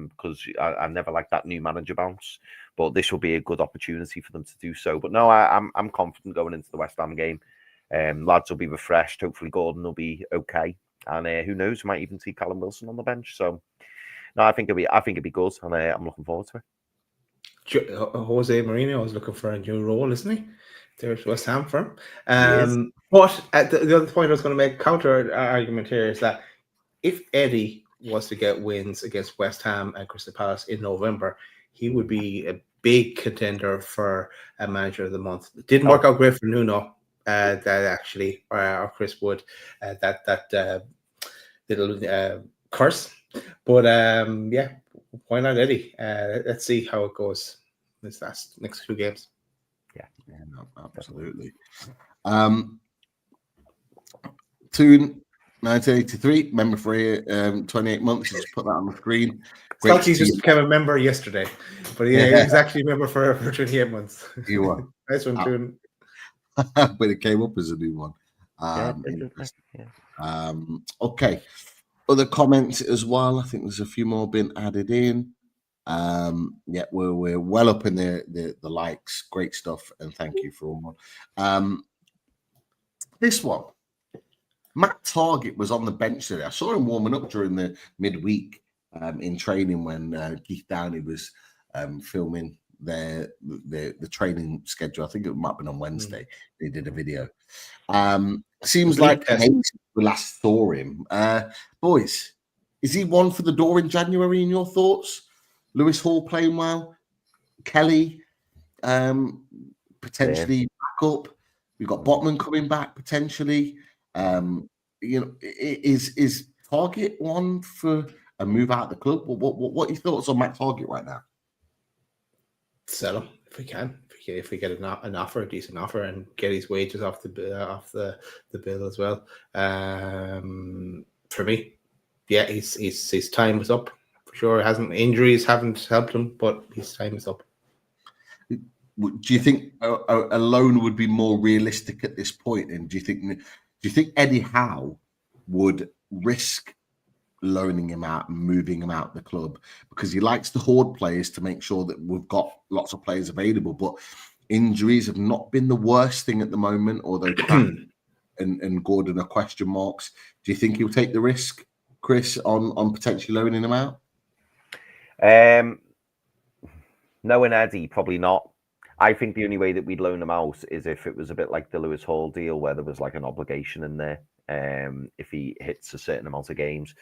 because I never like that new manager bounce. But this will be a good opportunity for them to do so. But no, I'm confident going into the West Ham game. Lads will be refreshed. Hopefully Gordon will be okay. And who knows, we might even see Callum Wilson on the bench. So, no, I think it'd be good, and I'm looking forward to it. Jose Mourinho is looking for a new role, isn't he? There's West Ham for him. But the other point I was going to make, counter argument here, is that if Eddie was to get wins against West Ham and Crystal Palace in November, he would be a big contender for a manager of the month. It didn't work out great for Nuno. That actually, or Chris Wood, that little curse. But yeah, why not Eddie? Let's see how it goes this next 2 games. Yeah, no, absolutely. 1983, member for 28 months. Just put that on the screen. He just became a member yesterday, but he was actually a member for 28 months. You were. Nice one, Toon. But it came up as a new one. Okay. Other comments as well. I think there's a few more been added in. Yeah, we're well up in the likes. Great stuff, and thank you for all. This one, Matt Targett was on the bench today. I saw him warming up during the midweek in training when Keith Downey was filming the training schedule. I think it might have been on Wednesday. They did a video. Seems like we last saw him. Boys, is he one for the door in January in your thoughts? Lewis Hall playing well, Kelly potentially back up. We've got Botman coming back potentially. Is Targett one for a move out of the club? What are your thoughts on Matt Targett right now? Sell him if we can. If we get an offer, a decent offer, and get his wages off the bill as well. For me, yeah, his time is up for sure. Injuries haven't helped him, but his time is up. Do you think a loan would be more realistic at this point? And do you think Eddie Howe would risk loaning him out and moving him out the club because he likes to hoard players to make sure that we've got lots of players available. But injuries have not been the worst thing at the moment, although and Gordon are question marks. Do you think he'll take the risk, Chris, on potentially loaning him out? Knowing Eddie, probably not. I think the only way that we'd loan him out is if it was a bit like the Lewis Hall deal, where there was like an obligation in there. If he hits a certain amount of games,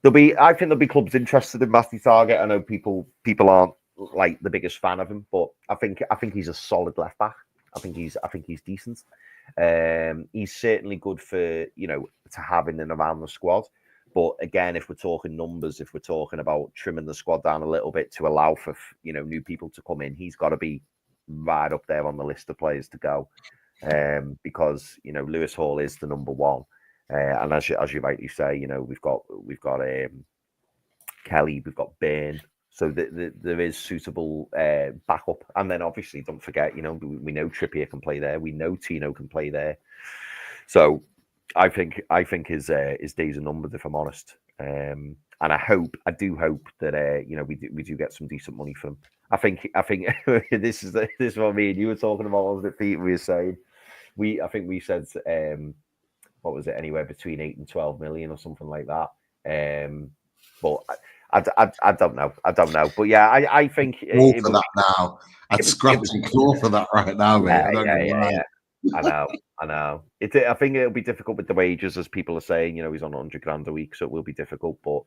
I think there'll be clubs interested in Matthew Targett. I know people aren't like the biggest fan of him, but I think he's a solid left back. I think he's decent. He's certainly good for to have in and around the squad. But again, if we're talking numbers, if we're talking about trimming the squad down a little bit to allow for new people to come in, he's got to be right up there on the list of players to go. Because Lewis Hall is the number one, and as you rightly say, we've got Kelly, we've got Bain, so there is suitable backup. And then obviously, don't forget, we know Trippier can play there, we know Tino can play there, so I think his days are numbered, if I'm honest. And I do hope that we do get some decent money from him. I think this is what me and you were talking about, wasn't it, Pete? We were saying I think we said what was it, anywhere between 8 and 12 million or something like that. But I don't know. But yeah, I think for that now. I'd scratch and claw for that right now, mate. Yeah. I know. I think it'll be difficult with the wages, as people are saying. He's on 100 grand a week, so it will be difficult. But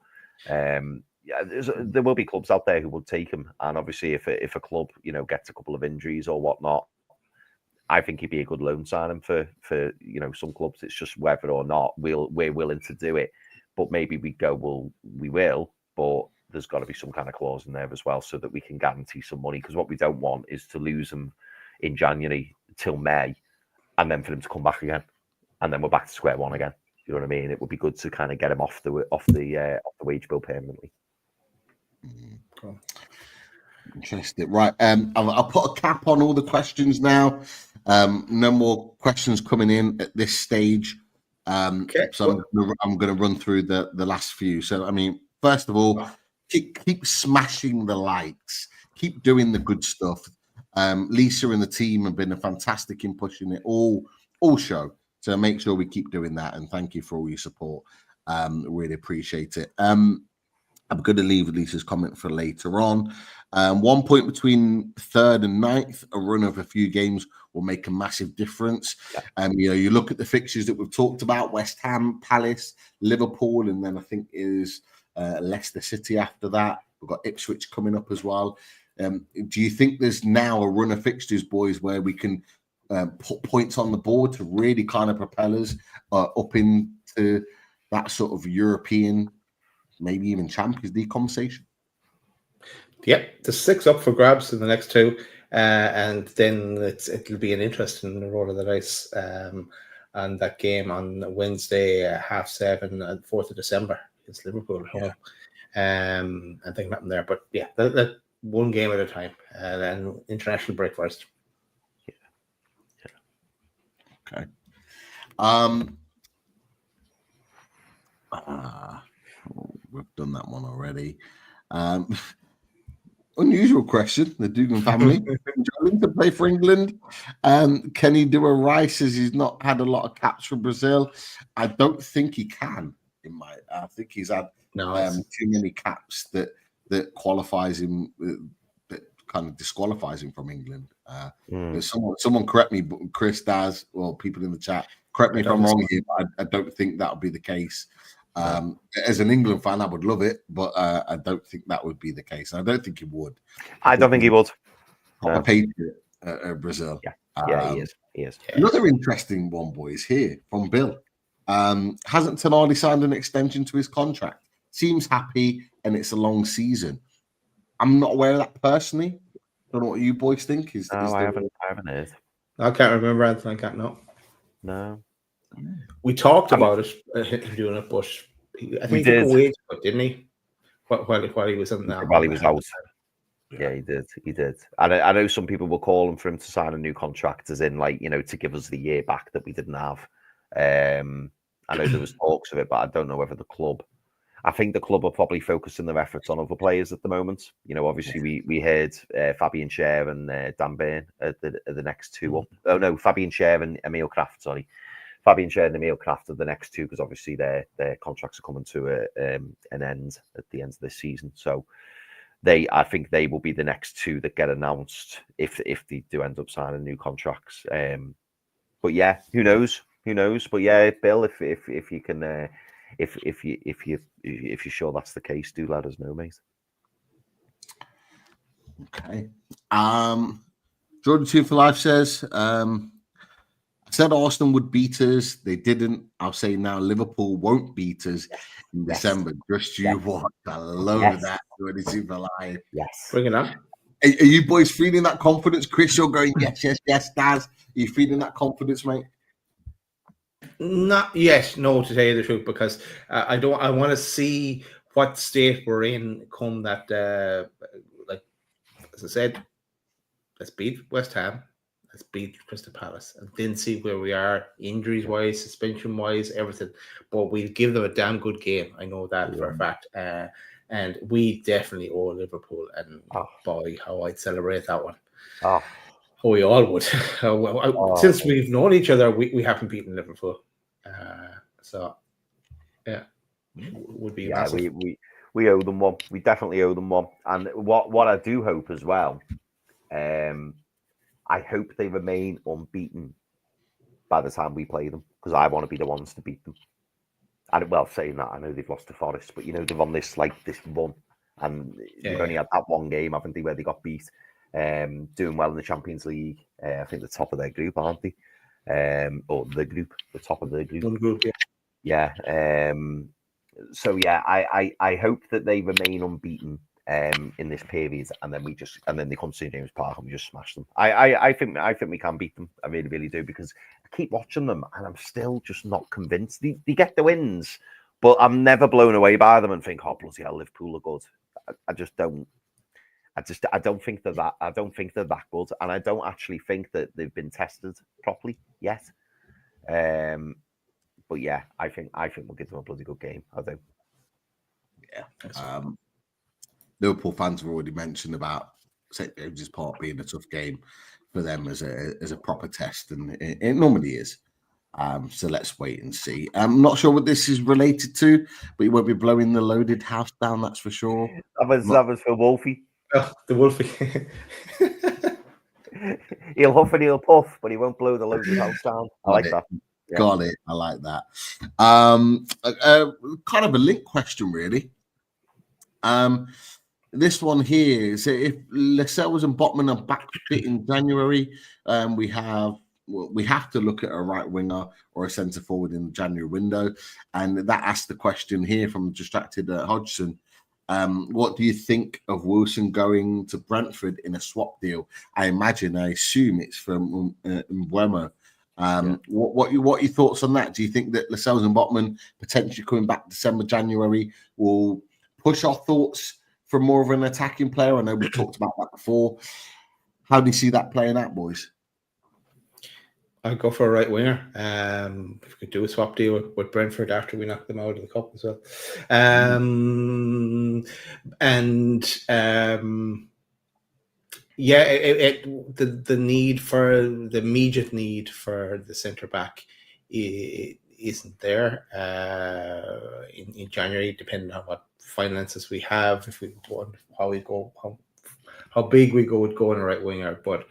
there will be clubs out there who will take him. And obviously, if a club gets a couple of injuries or whatnot, I think he'd be a good loan signing for some clubs. It's just whether or not we're willing to do it. But maybe we will. But there's got to be some kind of clause in there as well, so that we can guarantee some money. Because what we don't want is to lose him in January till May, and then for him to come back again, and then we're back to square one again. You know what I mean? It would be good to kind of get him off the wage bill permanently. Cool. Interesting. Right. I'll put a cap on all the questions now. No more questions coming in at this stage. Okay. So I'm going to run through the last few. So, I mean, first of all, keep smashing the likes. Keep doing the good stuff. Lisa and the team have been fantastic in pushing it all show. So make sure we keep doing that. And thank you for all your support. Really appreciate it. I'm going to leave Lisa's comment for later on. 1 point between 3rd and 9th, a run of a few games will make a massive difference. You look at the fixtures that we've talked about: West Ham, Palace, Liverpool, and then I think is Leicester City after that. We've got Ipswich coming up as well. Do you think there's now a run of fixtures, boys, where we can put points on the board to really kind of propel us up into that sort of European, maybe even Champions League conversation? Yep, the 6 up for grabs in the next 2, and then it'll be an interesting roll of the dice. And that game on Wednesday, 7:30 on 4th of December against Liverpool at home. I think nothing there, but yeah, that one game at a time, and then international break first. Okay. We've done that one already. Unusual question. The Dugan family to play for England. Can he do a Rice, as he's not had a lot of caps for Brazil? I don't think he can. I think he's had too many caps that qualifies him, that kind of disqualifies him from England. Someone correct me, Chris, Daz, or people in the chat, correct me if I'm wrong here, but I don't think that'll be the case. As an England fan, I would love it, but I don't think that would be the case. I don't think he would. I don't think he would. A patriot Brazil. Yeah, he is. Another interesting one, boys, here from Bill. Hasn't Tonali signed an extension to his contract? Seems happy, and it's a long season. I'm not aware of that personally. Don't know what you boys think. I haven't heard. I can't remember anything like that. No. We talked about it, him doing it, but I think he took a wage cut, didn't he? While he was in there. While he was out. Yeah, he did. I know some people were calling for him to sign a new contract, as in, to give us the year back that we didn't have. I know there was talks of it, but I don't know whether the club. I think the club are probably focusing their efforts on other players at the moment. You know, obviously we heard Fabian Schär and Dan Burn are the next two up. Oh no, Fabian Schär and Emil Kraft. Sorry, Fabian Schär and Emil Kraft are the next two because obviously their contracts are coming to an end at the end of this season. So I think they will be the next two that get announced if they do end up signing new contracts. But yeah, who knows? Who knows? But yeah, Bill, if you can. If you're sure that's the case, do let us know, mate. Okay. Jordan 2 for Life says, I said Arsenal would beat us. They didn't. I'll say now Liverpool won't beat us in December. Just you watch. I love that. Jordan 2 for Life. Yes. Bring it on. Are you boys feeling that confidence? Chris, you're going, yes, Daz. Are you feeling that confidence, mate? Not yet, no, to tell you the truth, because I want to see what state we're in come that, like, as I said, let's beat West Ham, let's beat Crystal Palace, and then see where we are, injuries-wise, suspension-wise, everything. But we'll give them a damn good game. I know that for a fact. And we definitely owe Liverpool, and boy, how I'd celebrate that one. Oh. We all would. Since we've known each other, we haven't beaten Liverpool. So, yeah, would be massive. We owe them one. We definitely owe them one. And what I do hope as well, I hope they remain unbeaten by the time we play them, because I want to be the ones to beat them. And well, saying that, I know they've lost to Forest, but you know they've on this run, and they've only had that one game, haven't they, where they got beat. Doing well in the Champions League. I think the top of their group, aren't they? Or the top of the group. One group, yeah. So yeah, I hope that they remain unbeaten in this period, and then they come to St James Park and we just smash them. I think we can beat them. I really, really do, because I keep watching them and I'm still just not convinced. They get the wins, but I'm never blown away by them and think, oh bloody hell, Liverpool are good. I just don't. I don't think they're that. I don't think they're that good, and I don't actually think that they've been tested properly yet. But yeah, I think we'll give them a bloody good game. I do. Yeah. Liverpool fans have already mentioned about St James's Park being a tough game for them as a proper test, and it normally is. So let's wait and see. I'm not sure what this is related to, but you won't be blowing the loaded house down, that's for sure. That was for Wolfie. Oh, the Wolfie. He'll huff and he'll puff, but he won't blow the loaded house down. I like that. Yeah. Got it. I like that. Kind of a link question, really. This one here is, if Lascelles and Botman are back fit in January, we have to look at a right winger or a centre forward in the January window. And that asks the question here from Distracted Hodgson. What do you think of Wilson going to Brentford in a swap deal? I assume it's from Mbeumo. What are your thoughts on that? Do you think that Lascelles and Botman potentially coming back December, January will push our thoughts for more of an attacking player? I know we talked about that before. How do you see that playing out, boys? I'd go for a right winger. If we could do a swap deal with Brentford after we knock them out of the cup as well. The need for the immediate need for the centre back isn't there in January, depending on what finances we have. If we go, how big we go with going a right winger, but.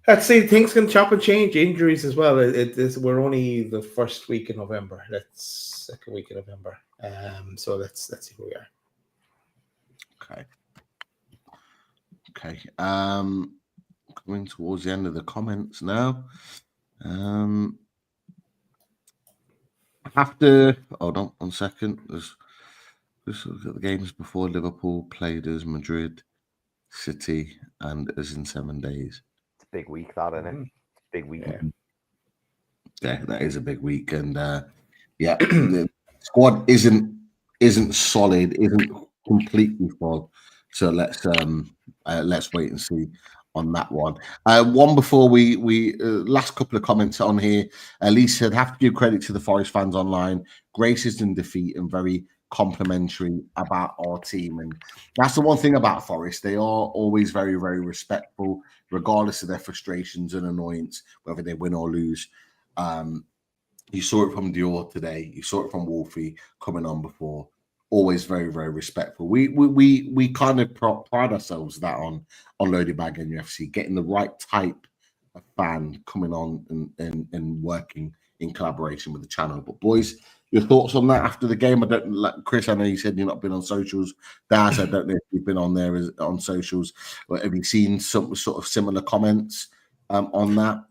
Let's see, things can chop and change. Injuries as well. We're only the first week in November. Second week in November. So let's see where we are. Okay. Coming towards the end of the comments now. I have to hold on 1 second. Just look at the games before Liverpool played us, Madrid, City, and us in 7 days. Big week, that, isn't it? Big week. Yeah, that is a big week, and the squad isn't solid, isn't completely full. So let's wait and see on that one. One before we last couple of comments on here. Elise said, have to give credit to the Forest fans online. Gracious in defeat and very complimentary about our team. And that's the one thing about Forest. They are always very, very respectful, regardless of their frustrations and annoyance, whether they win or lose. You saw it from Dior today. You saw it from Wolfie coming on before. Always very, very respectful. We kind of pride ourselves that on Loaded Bag and UFC, getting the right type of fan coming on and working in collaboration with the channel. But boys, your thoughts on that after the game? I don't like Chris. I know you said you've not been on socials. Daz, I don't know if you've been on there on socials. But have you seen some sort of similar comments on that?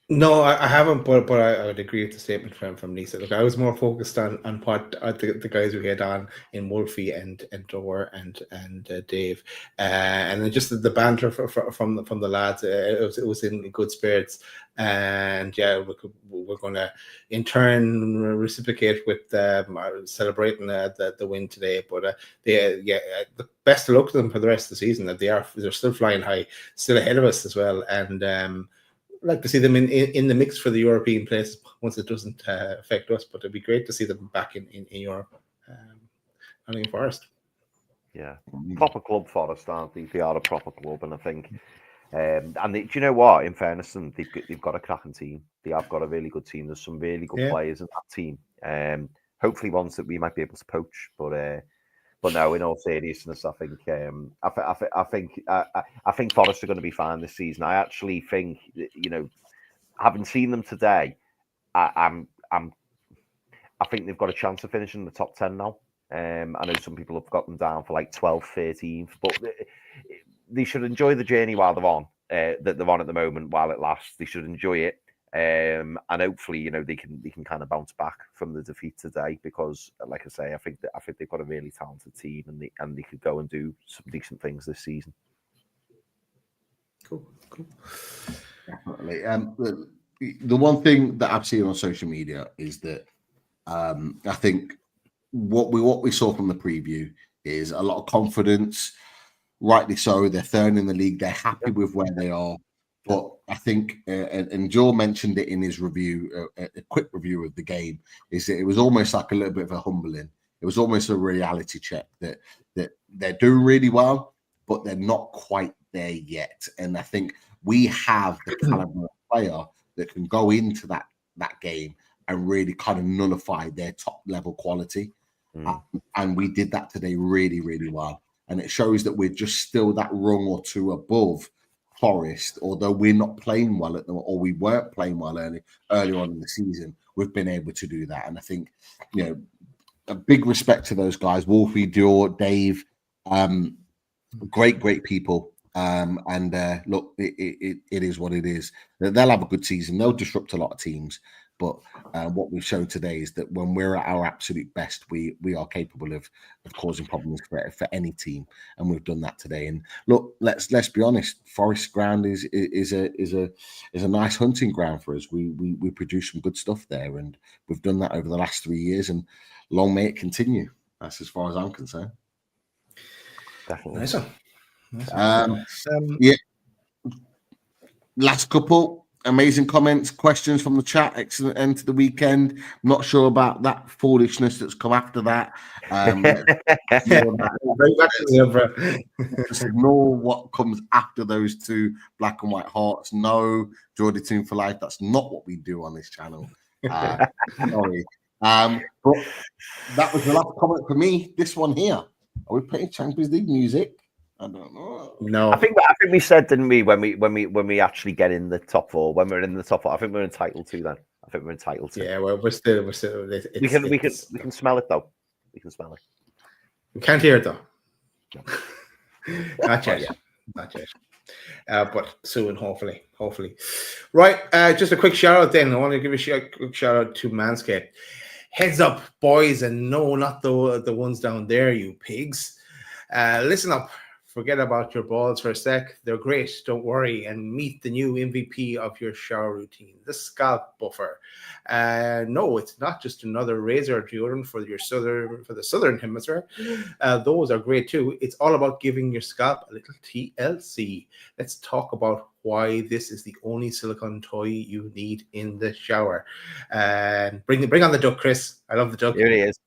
No, I haven't, but I would agree with the statement from Lisa. Look, I was more focused on what the guys we had on in Wolfie and Dor and Dave, and then just the banter from the lads. It was in good spirits, and yeah, we're going to in turn reciprocate with celebrating the win today. But the best of luck to them for the rest of the season. That they're still flying high, still ahead of us as well, and. Like to see them in the mix for the European place once it doesn't affect us, but it'd be great to see them back in Europe. Nottingham Forest. Yeah, proper club Forest, aren't they? They are a proper club, and I think, do you know what? In fairness, to them, they've got a cracking team. They have got a really good team. There's some really good players in that team. Hopefully, ones that we might be able to poach, but no, in all seriousness, I think I think Forest are going to be fine this season. I actually think, having seen them today, I think they've got a chance of finishing in the top 10 now. I know some people have got them down for like 12th, 13th, but they should enjoy the journey while they're on. That they're on at the moment while it lasts. They should enjoy it. And hopefully, they can kind of bounce back from the defeat today, because, like I say, I think they've got a really talented team, and they could go and do some decent things this season. Cool. Definitely. The one thing that I've seen on social media is that I think what we saw from the preview is a lot of confidence. Rightly so. They're third in the league. They're happy with where they are. But I think, and Joel mentioned it in his review, a quick review of the game, is that it was almost like a little bit of a humbling. It was almost a reality check that they're doing really well, but they're not quite there yet. And I think we have the caliber of player that can go into that game and really kind of nullify their top level quality. And we did that today really, really well. And it shows that we're just still that rung or two above Forest, although we're not playing well at them, or we weren't playing well early on in the season. We've been able to do that, and I think, a big respect to those guys, Wolfie, Dior, Dave, great people. And look, it is what it is. They'll have a good season. They'll disrupt a lot of teams, but what we've shown today is that when we're at our absolute best, we are capable of causing problems for any team, and we've done that today. And look, let's be honest, Forest ground is a nice hunting ground for us. We produce some good stuff there, and we've done that over the last 3 years, and long may it continue. That's as far as I'm concerned. Definitely. Nice one. Yeah. Last couple amazing comments, questions from the chat. Excellent end to the weekend. I'm not sure about that foolishness that's come after that. Just ignore what comes after those two black and white hearts. No, Geordie Team for Life. That's not what we do on this channel. Sorry. But that was the last comment for me. This one here. Are we playing Champions League music? I don't know. No, I think we said, didn't we, when we actually get in the top four, when we're in the top four, I think we're entitled to then. I think we're entitled to. Yeah, well, we're still. We can smell it though. We can smell it. We can't hear it though. Not yet. But soon, hopefully. Right. Just a quick shout out then. I want to give a quick shout out to Manscaped. Heads up, boys, and no, not the ones down there, you pigs. Listen up. Forget about your balls for a sec. They're great. Don't worry. And meet the new MVP of your shower routine, the Scalp Buffer. No, it's not just another razor deodorant for the southern hemisphere. Those are great too. It's all about giving your scalp a little TLC. Let's talk about why this is the only silicone toy you need in the shower. And bring on the duck, Chris. I love the duck. Here he is.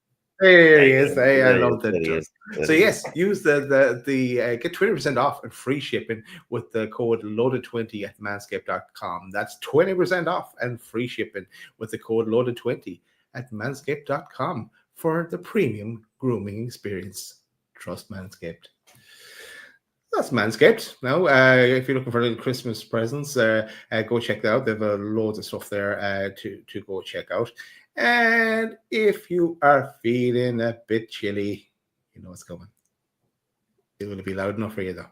There he is. Hey, I There he love is, that. there he is, there So he is. yes, use the get 20% off and free shipping with the code loaded20 at manscaped.com. That's 20% off and free shipping with the code loaded20 at manscaped.com for the premium grooming experience. Trust Manscaped. That's Manscaped. Now, if you're looking for little Christmas presents, go check that out. They have loads of stuff there to go check out. And if you are feeling a bit chilly, you know what's coming. It will be loud enough for you, though.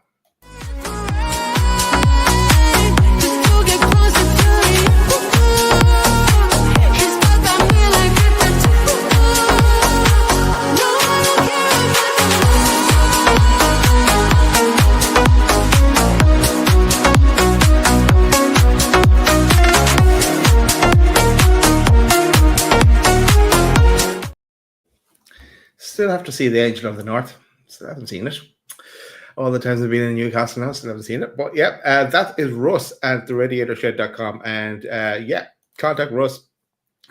Still have to see The Angel of the North. Still haven't seen it. All the times I've been in Newcastle now, still haven't seen it. But yeah, that is Russ at theradiatorshed.com. And yeah, contact Russ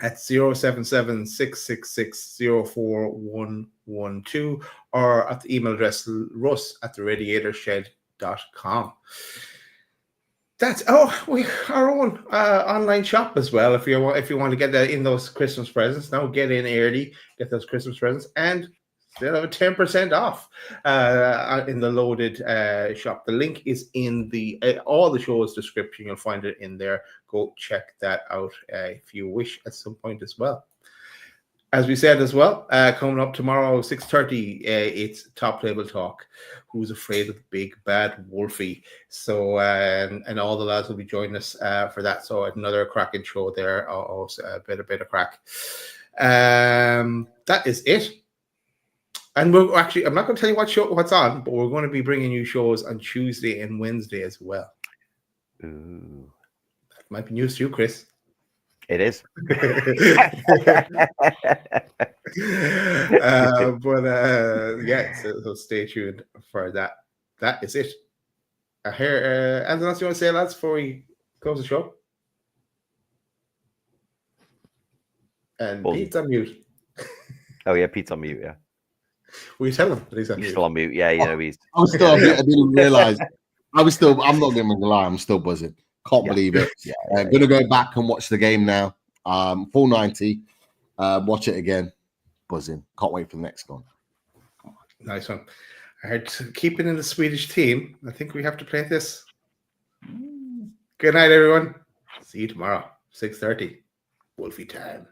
at 077-666-04112 or at the email address russ@theradiatorshed.com. That's our own online shop as well. If you want to get that in those Christmas presents, now get in early, get those Christmas presents, and still have a 10% off in the loaded shop. The link is in the all the show's description. You'll find it in there. Go check that out if you wish at some point as well. As we said as well, coming up tomorrow, 6:30, it's Top Table Talk. Who's afraid of the big bad Wolfie? So, and all the lads will be joining us for that. So another cracking show there. Also a bit of crack. That is it. And we're actually, I'm not going to tell you what's on, but we're going to be bringing you shows on Tuesday and Wednesday as well. Ooh. That might be news to you, Chris. It is. Yeah, so stay tuned for that. That is it. Anything else you want to say, lads, before we close the show? And Pete's on mute. Oh yeah, Pete's on mute. Yeah, Will you tell him that he's on he's mute? still on mute. Yeah, you know he's. I was still, I didn't realize. I'm not going to lie. I'm still buzzing. Can't believe it. Gonna go back and watch the game now. Full 90. Watch it again. Buzzing. Can't wait for the next one. Nice one. All right, keeping in the Swedish team, I think we have to play this. Good night, everyone. See you tomorrow, 6:30. Wolfie time.